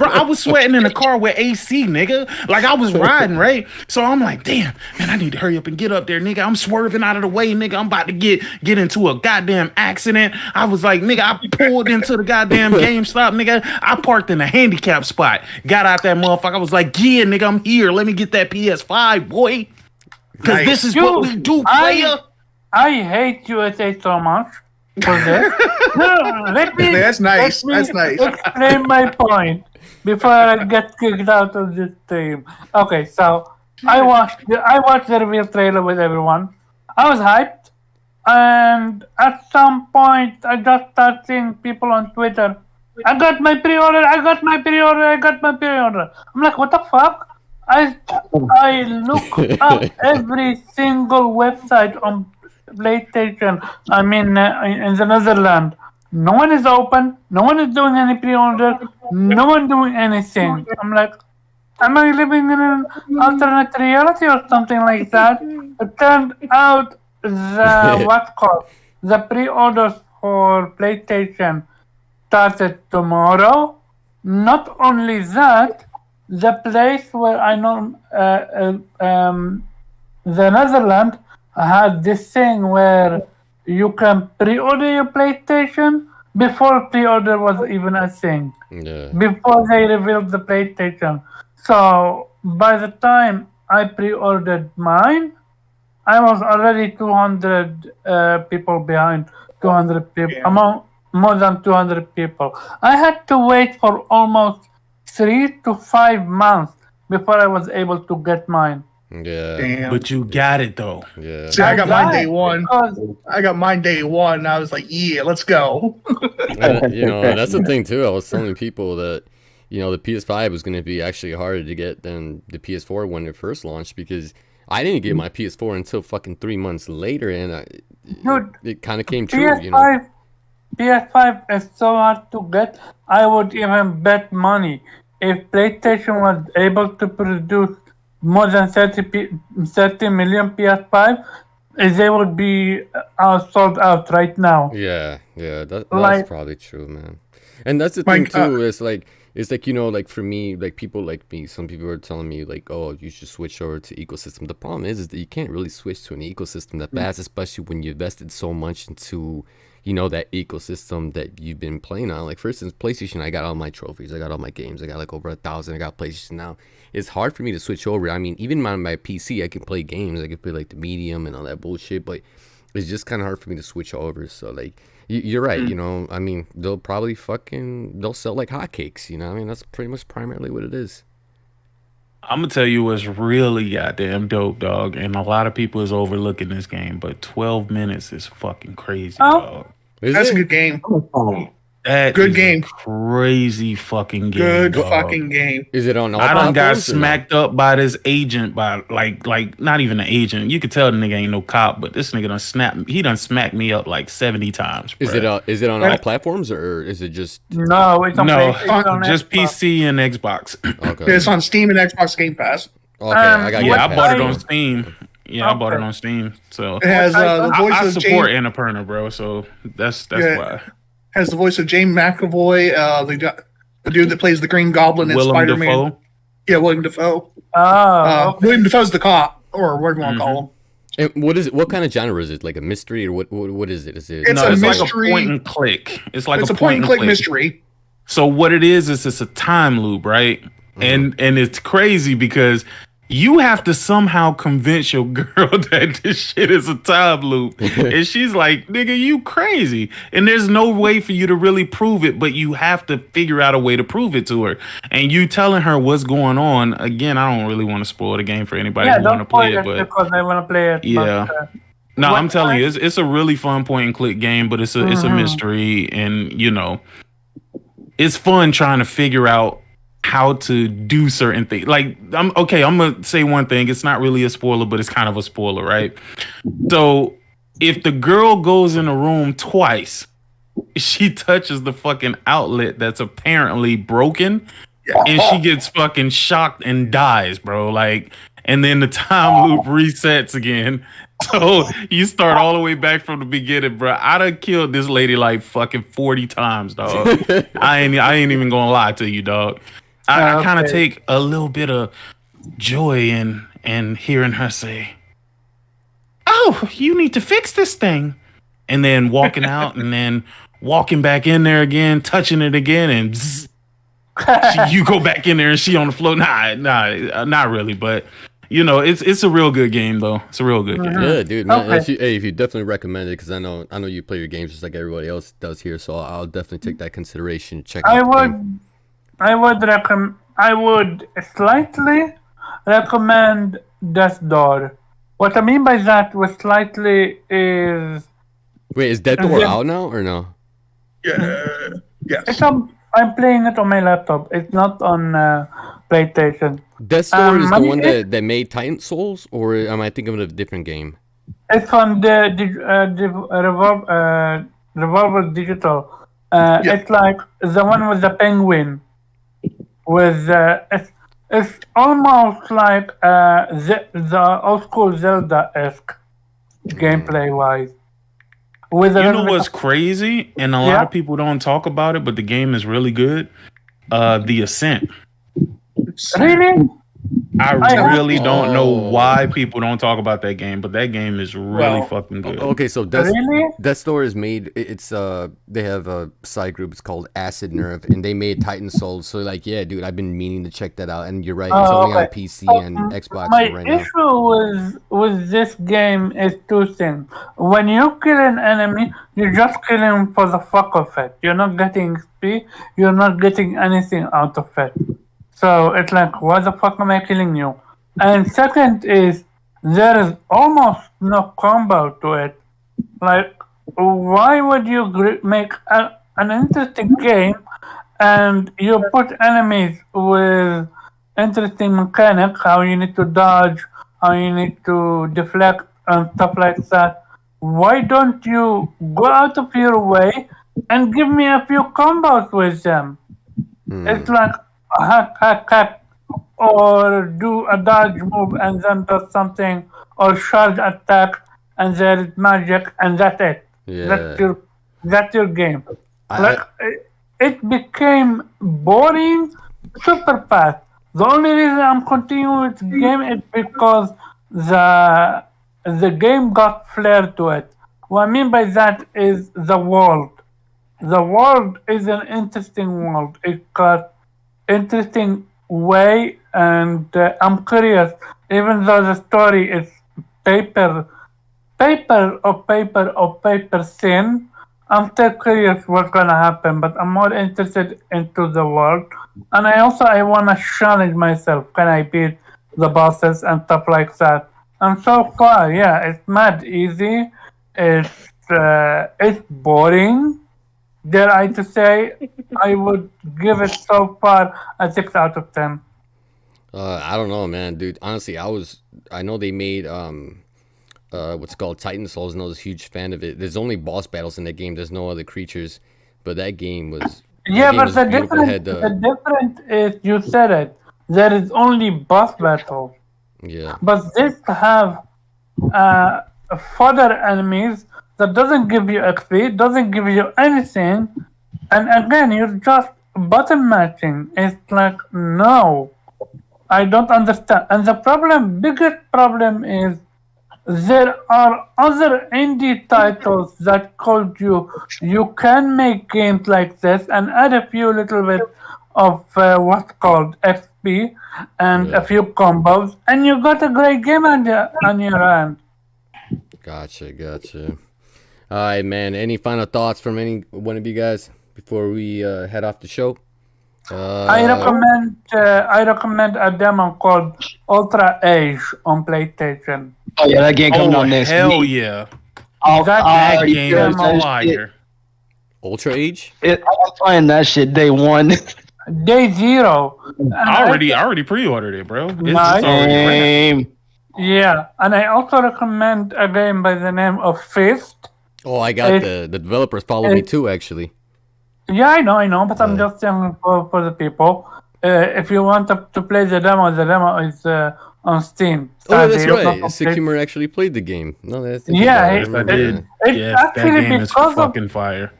I was sweating in the car with AC, nigga. Like I was riding, right? So I'm like, damn, man, I need to hurry up and get up there, nigga. I'm swerving out of the way, nigga. I'm about to get into a goddamn accident. I was like, nigga, I pulled into the goddamn GameStop, nigga. I parked in a handicap spot. Got out that motherfucker. I was like, yeah, nigga, I'm here. Let me get that PS5, boy. Because Nice. this is what we do, player. I hate USA so much for this. No, let me. That's nice. Let me That's nice. Explain my point before I get kicked out of this team. Okay, so I watched the reveal trailer with everyone. I was hyped, and at some point I just started seeing people on Twitter. I got my pre-order. I'm like, what the fuck? I look up every single website on PlayStation. I mean, in the Netherlands, no one is open. No one is doing any pre-order. No one doing anything. I'm like, am I living in an alternate reality or something like that? It turned out the pre-orders for PlayStation started tomorrow. Not only that, the place where I know the Netherlands had this thing where you can pre-order your PlayStation before pre-order was even a thing. Yeah. Before they revealed the PlayStation. So by the time I pre-ordered mine, I was already 200 people behind. 200 people, among more than 200 people. I had to wait for almost 3 to 5 months before I was able to get mine. Yeah. Damn. But you got it though. Yeah. See, I got mine day one. Because I got mine day one. And I was like, yeah, let's go. And, that's the thing too. I was telling people that, the PS5 was going to be actually harder to get than the PS4 when it first launched because I didn't get my PS4 until fucking 3 months later, and Dude, it kind of came true. PS5 is so hard to get. I would even bet money if PlayStation was able to produce more than 30 million PS5, they would be sold out right now. Yeah, that's Like- probably true, man. And that's the thing too. It's like like for me, like people like me, some people are telling me like, oh, you should switch over to ecosystem. The problem is that you can't really switch to an ecosystem that fast, especially when you invested so much into that ecosystem that you've been playing on. Like for instance, PlayStation, I got all my trophies, I got all my games, I got like over 1,000. I got PlayStation now. It's hard for me to switch over. I mean, even on my PC, I can play games. I can play like the medium and all that bullshit, but it's just kind of hard for me to switch over. So like, you're right. You know, I mean, they'll probably they'll sell like hotcakes. You know, I mean, that's pretty much primarily what it is. I'm gonna tell you what's really goddamn dope, dog, and a lot of people is overlooking this game, but 12 minutes is fucking crazy, dog. That's a good game. That Good is game. a crazy fucking game. Good dog. fucking game. Is it on all I done got platforms or no? smacked up by this agent by like not even an agent. You could tell the nigga ain't no cop, but this nigga done smacked me up like 70 times. Is bruh. it on all platforms or is it just No, it's on No, it's on just Xbox. PC and Xbox. okay? It's on Steam and Xbox Game Pass. Okay, I got Yeah, I Game bought it Pass. on Steam. Yeah, I bought it Okay. on Steam. So It has the voice I of support James. Annapurna, bro. So that's Yeah. why. Has the voice of James McAvoy. The dude that plays the Green Goblin in Willem Spider-Man. Dafoe. Yeah, William Dafoe. Oh, okay. William Dafoe's the cop, or whatever you want to call him. And what is it? What kind of genre is it? Like a mystery or what is it? Is it? It's No, a it's mystery. like a point and click. It's like It's a a point and click mystery. So what it is it's a time loop, right? And it's crazy because you have to somehow convince your girl that this shit is a time loop. And she's like, nigga, you crazy. And there's no way for you to really prove it, but you have to figure out a way to prove it to her. And you telling her what's going on. Again, I don't really want to spoil the game for anybody Yeah, who want to don't play play it, it but because I want to play it. Yeah. But, no, what I'm telling you, time- it's a really fun point and click game, but it's a mystery, and you know, it's fun trying to figure out how to do certain things. Like, I'm gonna say one thing. It's not really a spoiler, but it's kind of a spoiler, right? So, if the girl goes in a room twice, she touches the fucking outlet that's apparently broken, and she gets fucking shocked and dies, bro. Like, and then the time loop resets again. So you start all the way back from the beginning, bro. I done killed this lady like fucking 40 times, dog. I ain't even gonna lie to you, dog. I kind of Okay. take a little bit of joy in hearing her say, "Oh, you need to fix this thing," and then walking out and then walking back in there again, touching it again, and zzz, you go back in there and she on the floor. Nah, not really, but you know, it's a real good game though. It's a real good game. Yeah, dude. Man, Okay. if you definitely recommend it, because I know you play your games just like everybody else does here, so I'll definitely take that consideration. Check out the game. I would slightly recommend Death Door. What I mean by that with slightly is Wait, is Dead Door Yeah. out now or no? Yes. I'm playing it on my laptop. It's not on PlayStation. Death Door is the money one is- that made Titan Souls, or am I thinking of a different game? It's on the Revolver Digital. It's like the one with the penguin. With it's almost like the old school Zelda-esque gameplay wise. With a You little know bit what's of- crazy, and a lot Yeah. of people don't talk about it, but the game is really good. The Ascent. Really? I I- really don't know Oh. why people don't talk about that game, but that game is really Well, fucking good. Okay, so Death Really? Door is made. It's they have a side group. It's called Acid Nerve, and they made Titan Souls. So like, yeah, dude, I've been meaning to check that out. And you're right, it's Oh, only on okay. PC and Xbox My right now. issue with this game is two things. When you kill an enemy, you just kill him for the fuck of it. You're not getting XP. You're not getting anything out of it. So it's like, why the fuck am I killing you? And second is there is almost no combo to it. Like, why would you make an interesting game and you put enemies with interesting mechanics, how you need to dodge, how you need to deflect and stuff like that? Why don't you go out of your way and give me a few combos with them? It's like hack, or do a dodge move and then do something, or charge attack and there is magic and that's it. Yeah. That's your game. I- Like it became boring super fast. The only reason I'm continuing with the game is because the game got flair to it. What I mean by that is the world. The world is an interesting world. It got interesting way, and I'm curious. Even though the story is paper paper thin. I'm still curious what's gonna happen, but I'm more interested into the world. And I wanna challenge myself. Can I beat the bosses and stuff like that? And so far, yeah, it's mad easy. It's boring. Dare I to say, I would give it so far a 6 out of 10. I don't know, man, dude. Honestly, I know they made what's called Titan Souls, and I was a huge fan of it. There's only boss battles in that game. There's no other creatures, but that game was Yeah, game but was the beautiful. It difference, had the difference is you said it. There is only boss battles, yeah, but this have further enemies that doesn't give you XP, doesn't give you anything, and again you're just button matching. It's like no, I don't understand. And the biggest problem is there are other indie titles that told you can make games like this and add a few little bit of what's called XP and a few combos, and you got a great game on your hand. Gotcha. All right, man. Any final thoughts from any one of you guys before we head off the show? I recommend a demo called Ultra Age on PlayStation. Oh yeah, that game coming out next hell week. yeah. That That game is demo- fire. Ultra Age? I'm playing that shit day one. Day zero. I already pre-ordered it, bro. It's Nice. just already ready. Damn. Yeah, and I also recommend a game by the name of Fist. Oh, I got the developers follow me too, actually. Yeah, I know, but I'm just saying for the people. If you want to play the demo is on Steam. Oh, that's Sadly, right. not Sick Humor actually played the game. No, that's Yeah, Yes, I did. It's Yes, that actually game is because of fucking fire.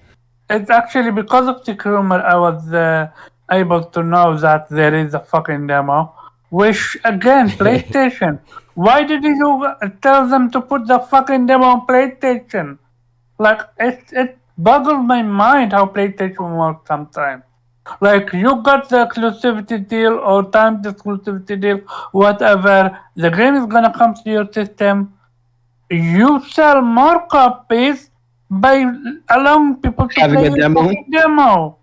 It's actually because of the rumor I was able to know that there is a fucking demo. Which again, PlayStation. Why did you tell them to put the fucking demo on PlayStation? Like it boggles my mind how PlayStation works sometimes. Like you got the exclusivity deal or timed exclusivity deal, whatever. The game is gonna come to your system. You sell more copies by allowing people to Having play a the demo? fucking demo.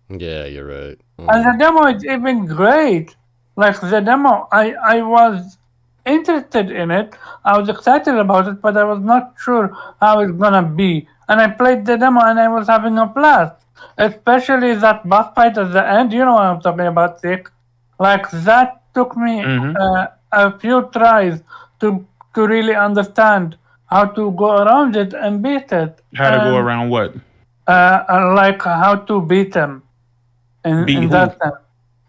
Yeah, you're right. And the demo is even great. Like the demo, I was interested in it. I was excited about it, but I was not sure how it's gonna be. And I played the demo and I was having a blast. Especially that boss fight at the end. You know what I'm talking about, Sick. Like that took me a few tries to really understand how to go around it and beat it. How to go around what? Like how to beat him. Beat In who? that sense.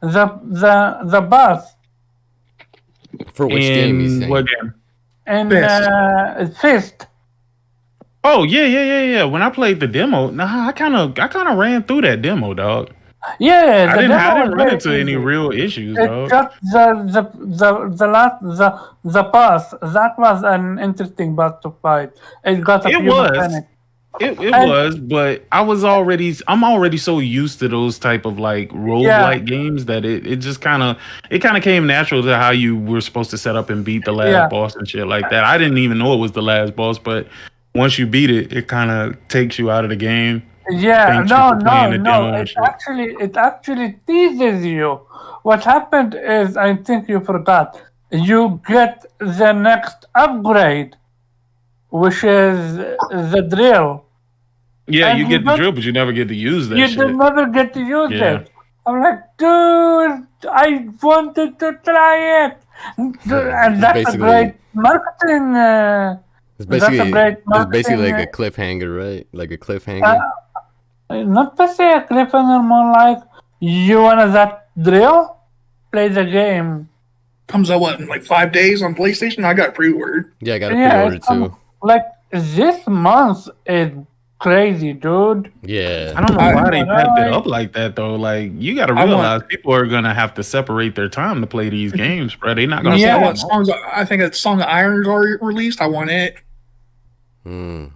The boss For which game he's In saying? what game? and Fist. Oh yeah. When I played the demo, I kind of ran through that demo, dog. Yeah, I the didn't demo was run very into any easy. real issues, It's dog. just the boss. That was an interesting boss to fight. It got a It few was. mechanics. It And- was, but I'm already so used to those type of like roguelike games that it just kind of came natural to how you were supposed to set up and beat the last boss and shit like that. I didn't even know it was the last boss, but once you beat it, it kind of takes you out of the game. Yeah, Thank you for playing the demo no. and It actually teases you. What happened is, I think you forgot. You get the next upgrade, which is the drill. Yeah, And you you get the got- drill, but you never get to use that You shit. did never get to use Yeah. it. I'm like, dude, I wanted to try it. And that's a basically- great marketing. It's That's a basically great it's basically like a marketing, cliffhanger, right? Like a cliffhanger. Not per se a cliffhanger, more like, you want that drill? Play the game. Comes out what in like 5 days on PlayStation? I got pre-ordered. Yeah, I got a Yeah, pre-order it's too. like, this month is crazy, dude. Yeah. I don't know why they packed it I- up like that though. Like you got to I want- realize people are gonna have to separate their time to play these games, bro. They're not gonna. Yeah. I play want them. songs. I think that Song of Iron is already released. I want it. Mm,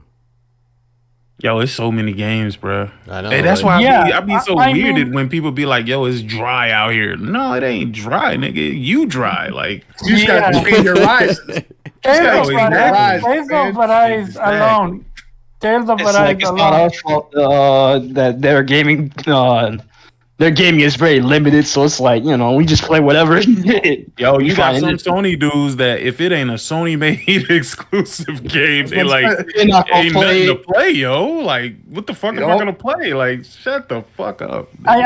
Yo, it's so many games, bro. I know. Hey, that's right? why Yeah, I be so I weirded mean- when people be like, "Yo, it's dry out here." No, it ain't dry, nigga. You dry, like. You just got to Yeah. expand your horizons. Tales of exactly. Arise, Tales man. of Arise Exactly. alone. Tales of It's Arise like it's not alone. our fault that their gaming is very limited, so it's like, you know, we just play whatever. Yo, we you got find some it. Sony dudes that if it ain't a Sony made exclusive game, they like They're not gonna ain't play. nothing to play, yo. Like, what the fuck am I Yup. gonna play? Like, shut the fuck up. I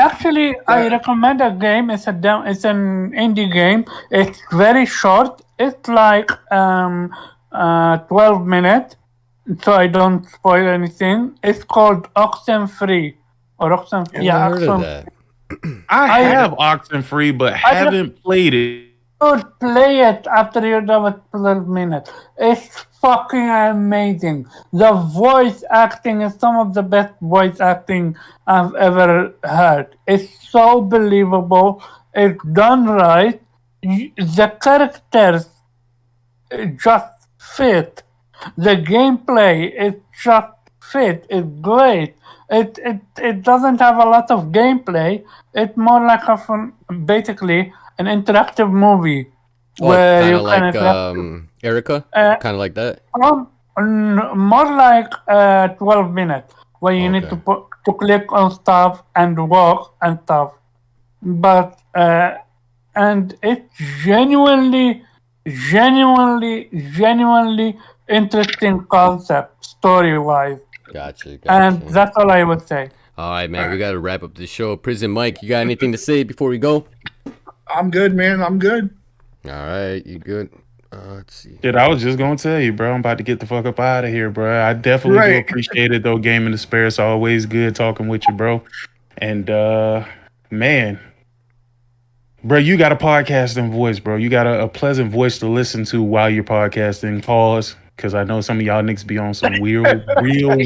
recommend a game. It's an indie game. It's very short. It's like 12 minutes, so I don't spoil anything. It's called Oxenfree or Oxenfree. Yeah, I Yeah, heard of Oxenfree. that. I have Oxenfree, but haven't played it. Should play it after you're done with 12 minutes. It's fucking amazing. The voice acting is some of the best voice acting I've ever heard. It's so believable. It's done right. The characters just fit. The gameplay is just fit. It's great. It doesn't have a lot of gameplay. It's more like basically an interactive movie where kind you of can like interact. Erica, Uh, kind of like that. More like 12 minutes where you need Okay. to click on stuff and walk and stuff. But and it's genuinely interesting concept story wise. Gotcha. And that's all I would say. All right, man. We got to wrap up the show. Prison Mike, you got anything to say before we go? I'm good, man. I'm good. All right, you good? Let's see. Shit, I was just gonna tell you, bro. I'm about to get the fuck up out of here, bro. I definitely do Right. appreciate it, though. Game in the Spare, it's always good talking with you, bro. And man, bro, you got a podcasting voice, bro. You got a pleasant voice to listen to while you're podcasting. Pause, because I know some of y'all niggas be on some real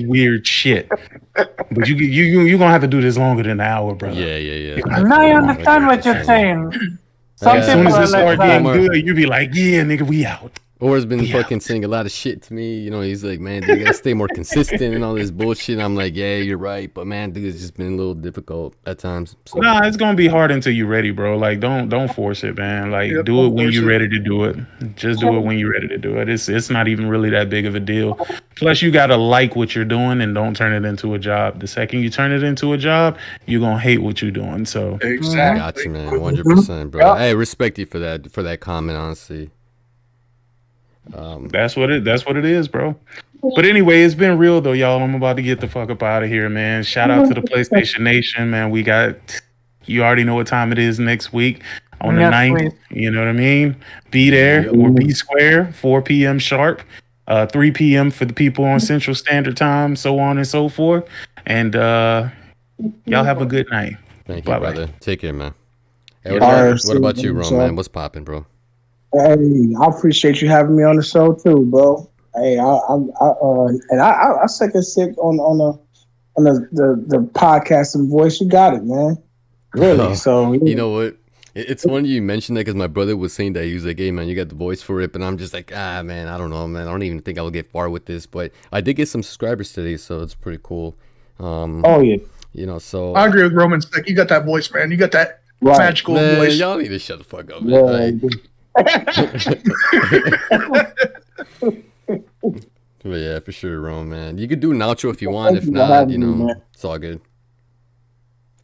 weird shit. But you gonna have to do this longer than an hour, brother. Yeah. Now I understand what you're saying. Some Yeah. As soon people as are it like start getting that. good, you be like, yeah, nigga, we out. Or has been Yeah. fucking saying a lot of shit to me. You know, he's like, man, dude, you gotta stay more consistent and all this bullshit. I'm like, yeah, you're right. But man, dude, it's just been a little difficult at times. So, Nah, it's gonna be hard until you're ready, bro. Like, don't force it, man. Like, Yep, do it don't when force you're it. ready to do it. Just do it when you're ready to do it. It's not even really that big of a deal. Plus, you gotta like what you're doing and don't turn it into a job. The second you turn it into a job, you're gonna hate what you're doing. So, Exactly. gotcha, man. 100%, bro. Hey, respect you for that comment, honestly. that's what it is, bro. But anyway, it's been real though, y'all. I'm about to get the fuck up out of here, man. Shout out to the PlayStation Nation, man. We got, you already know what time it is next week on the Yes, 9th. please. You know what I mean? Be there or be square, 4 p.m. sharp, 3 p.m. for the people on Central Standard Time, so on and so forth. And y'all have a good night. Thank you, Bye-bye. brother. Take care, man. Hey, Yeah. what about you, Ron, So- man? What's popping, bro? Hey, I appreciate you having me on the show too, bro. Hey, I second sick on the podcasting voice. You got it, man. Really. Oh, So You know what? It's funny you mentioned that because my brother was saying that he was like, "Hey man, you got the voice for it," but I'm just like, man, I don't know, man. I don't even think I will get far with this, but I did get some subscribers today, so it's pretty cool. Oh yeah, You know, so I agree with Roman. Like, you got that voice, man. You got that right. magical man, voice. y'all need to shut the fuck up, Yeah, man. But yeah, for sure, Ron, man. You could do an outro if you want. If Thank you for not, having you me, know, man. it's all good.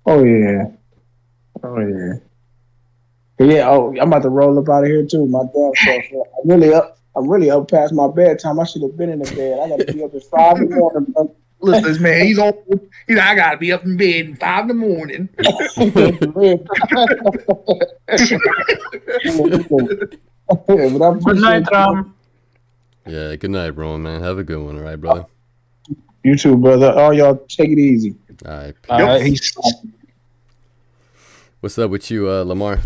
Oh yeah. Oh yeah. Yeah. Oh, I'm about to roll up out of here too. My damn self. I'm really up past my bedtime. I should have been in the bed. I got to be up at 5 in the morning. Bro. Listen, this man, he's old. He's like, I gotta be up in bed at 5 in the morning. But I Good night, appreciate Ram. Yeah, good night, Ron, man. Have a good one, all right, brother. you too, brother. All y'all take it easy. All right. He's What's up with you, Lamar?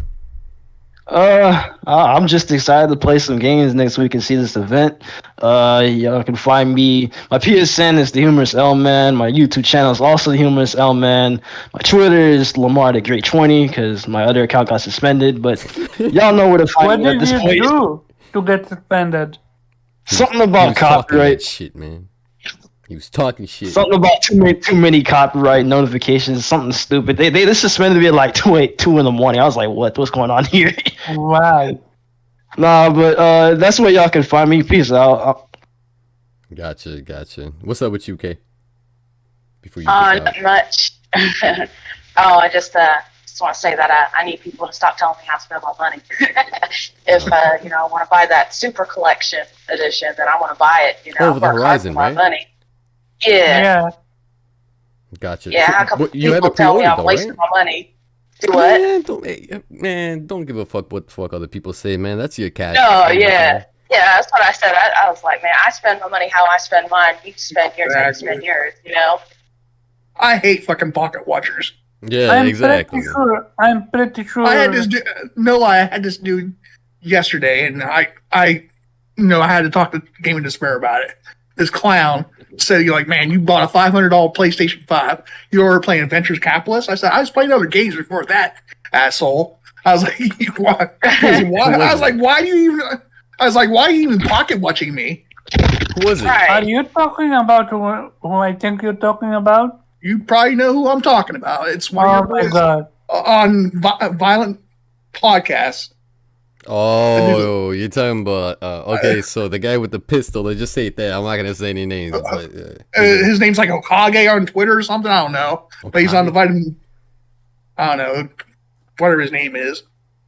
I'm just excited to play some games next week and see this event. Y'all can find me. My PSN is the Humorous L Man. My YouTube channel is also the Humorous L Man. My Twitter is Lamar the Great 20 because my other account got suspended. But y'all know where to What find me at did this you point. do to get suspended? Something He about was talking copyright. that shit, man. He was talking shit. Something about too many copyright notifications. Something stupid. They suspended me at like 2 in the morning. I was like, what's going on here? Wow. Nah, but that's where y'all can find me. Peace out. Gotcha. What's up with you, Kay? Before you get out. Not much. I just want to say that I need people to stop telling me how to spend my money. If I want to buy that Super Collection edition, then I want to buy it. Oh, the Horizon, my right? money. Yeah. Gotcha. Yeah. So, How come you have people it tell me pre-ordered I'm though, wasting right? my money? Do what? Don't give a fuck what the fuck other people say, man. That's your cash. No, yeah. Yeah, that's what I said. I was like, man, I spend my money how I spend mine. You spend yours how you spend yours, I hate fucking pocket watchers. Yeah, exactly. I'm pretty sure. I had this dude yesterday, and I had to talk to Gaming Despair about it. This clown said, "You're like, man, you bought a $500 PlayStation 5. You were playing Adventures Capitalist." I said, "I was playing other games before that, asshole." I was like, "Why?" I was like, "Why are you even pocket watching me?" Who was it? Are you talking about who I think you're talking about? You probably know who I'm talking about. It's one of your boys on Violent Podcasts. Oh, you're talking about okay. So the guy with the pistol. Let's just say it there. I'm not gonna say any names. But, his name's like Okage on Twitter or something. I don't know. Okay. But he's on the Vitamin. I don't know, whatever his name is.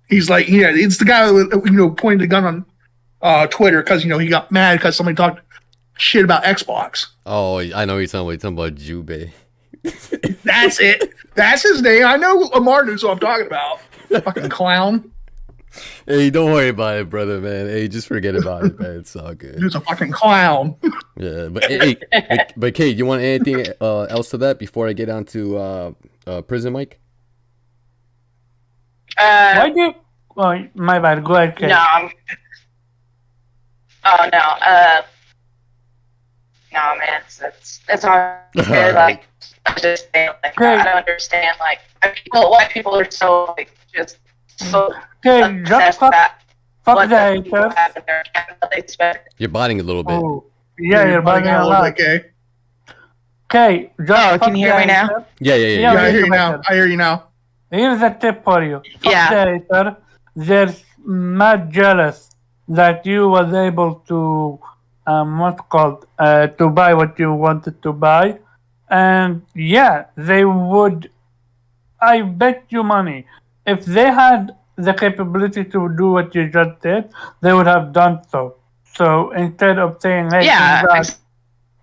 He's like, it's the guy that pointed the gun on Twitter because he got mad because somebody talked shit about Xbox. Oh, I know you're talking about Jubei. That's it. That's his name. I know Lamar knows what I'm talking about. Fucking clown. Hey, don't worry about it, brother, man. Hey, just forget about it, man. It's all good. He's a fucking clown. Yeah, but Kate, you want anything else to that before I get on to Prison Mike? Why do you... Oh, my bad. Go ahead, Kate. No, oh no. No, man, it's hard. Like, I just I don't understand. Like, why people are so just so. Okay, just fuck the haters. You're biting a little bit. Oh, yeah, you're biting a lot. Okay. Okay, just can you hear me now? Yeah. I hear you now. I hear you now. Here's a tip for you. Yeah. Fuck the hater. They're mad jealous that you was able to to buy what you wanted to buy, and yeah, they would. I bet you money if they had the capability to do what you just did, they would have done so. So instead of saying, "Hey, congrats,"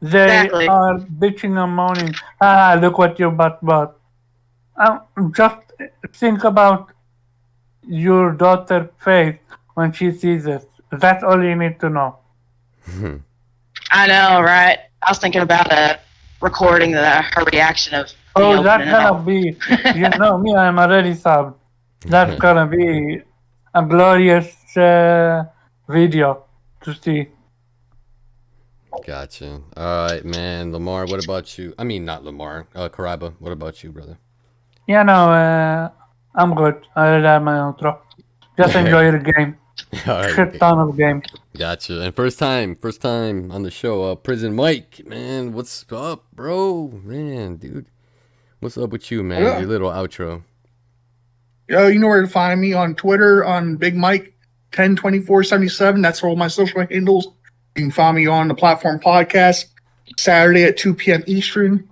they are bitching and moaning. Look what you bought. Just think about your daughter's face when she sees it. That's all you need to know. I know, right? I was thinking about recording her reaction of. Oh, that's gonna be. You know me, I'm already subbed. That's gonna be a glorious video to see. Gotcha. All right, man. Lamar, what about you? I mean, not Lamar. Karaba, what about you, brother? Yeah, no, I'm good. I already have my outro. Just enjoy the game. All right, Shit ton of game. Gotcha. And first time on the show, Prison Mike, man, what's up, bro? Man, dude, what's up with you, man? Your little outro. Yo, you know where to find me on Twitter on Big Mike 102477. That's all my social handles. You can find me on the Platform Podcast Saturday at 2 p.m. Eastern.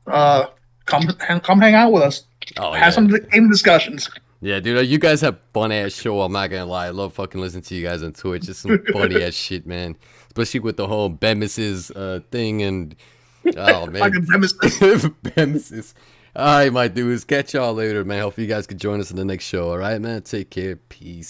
Come hang out with us. Have some game discussions. Yeah, dude, you guys have fun ass show. I'm not gonna lie, I love fucking listening to you guys on Twitch. It's some funny ass shit, man. Especially with the whole Bemis's thing and oh man, Fucking Bemis's. Bemis's. All right, my dudes, catch y'all later, man. Hope you guys can join us in the next show. All right, man. Take care. Peace.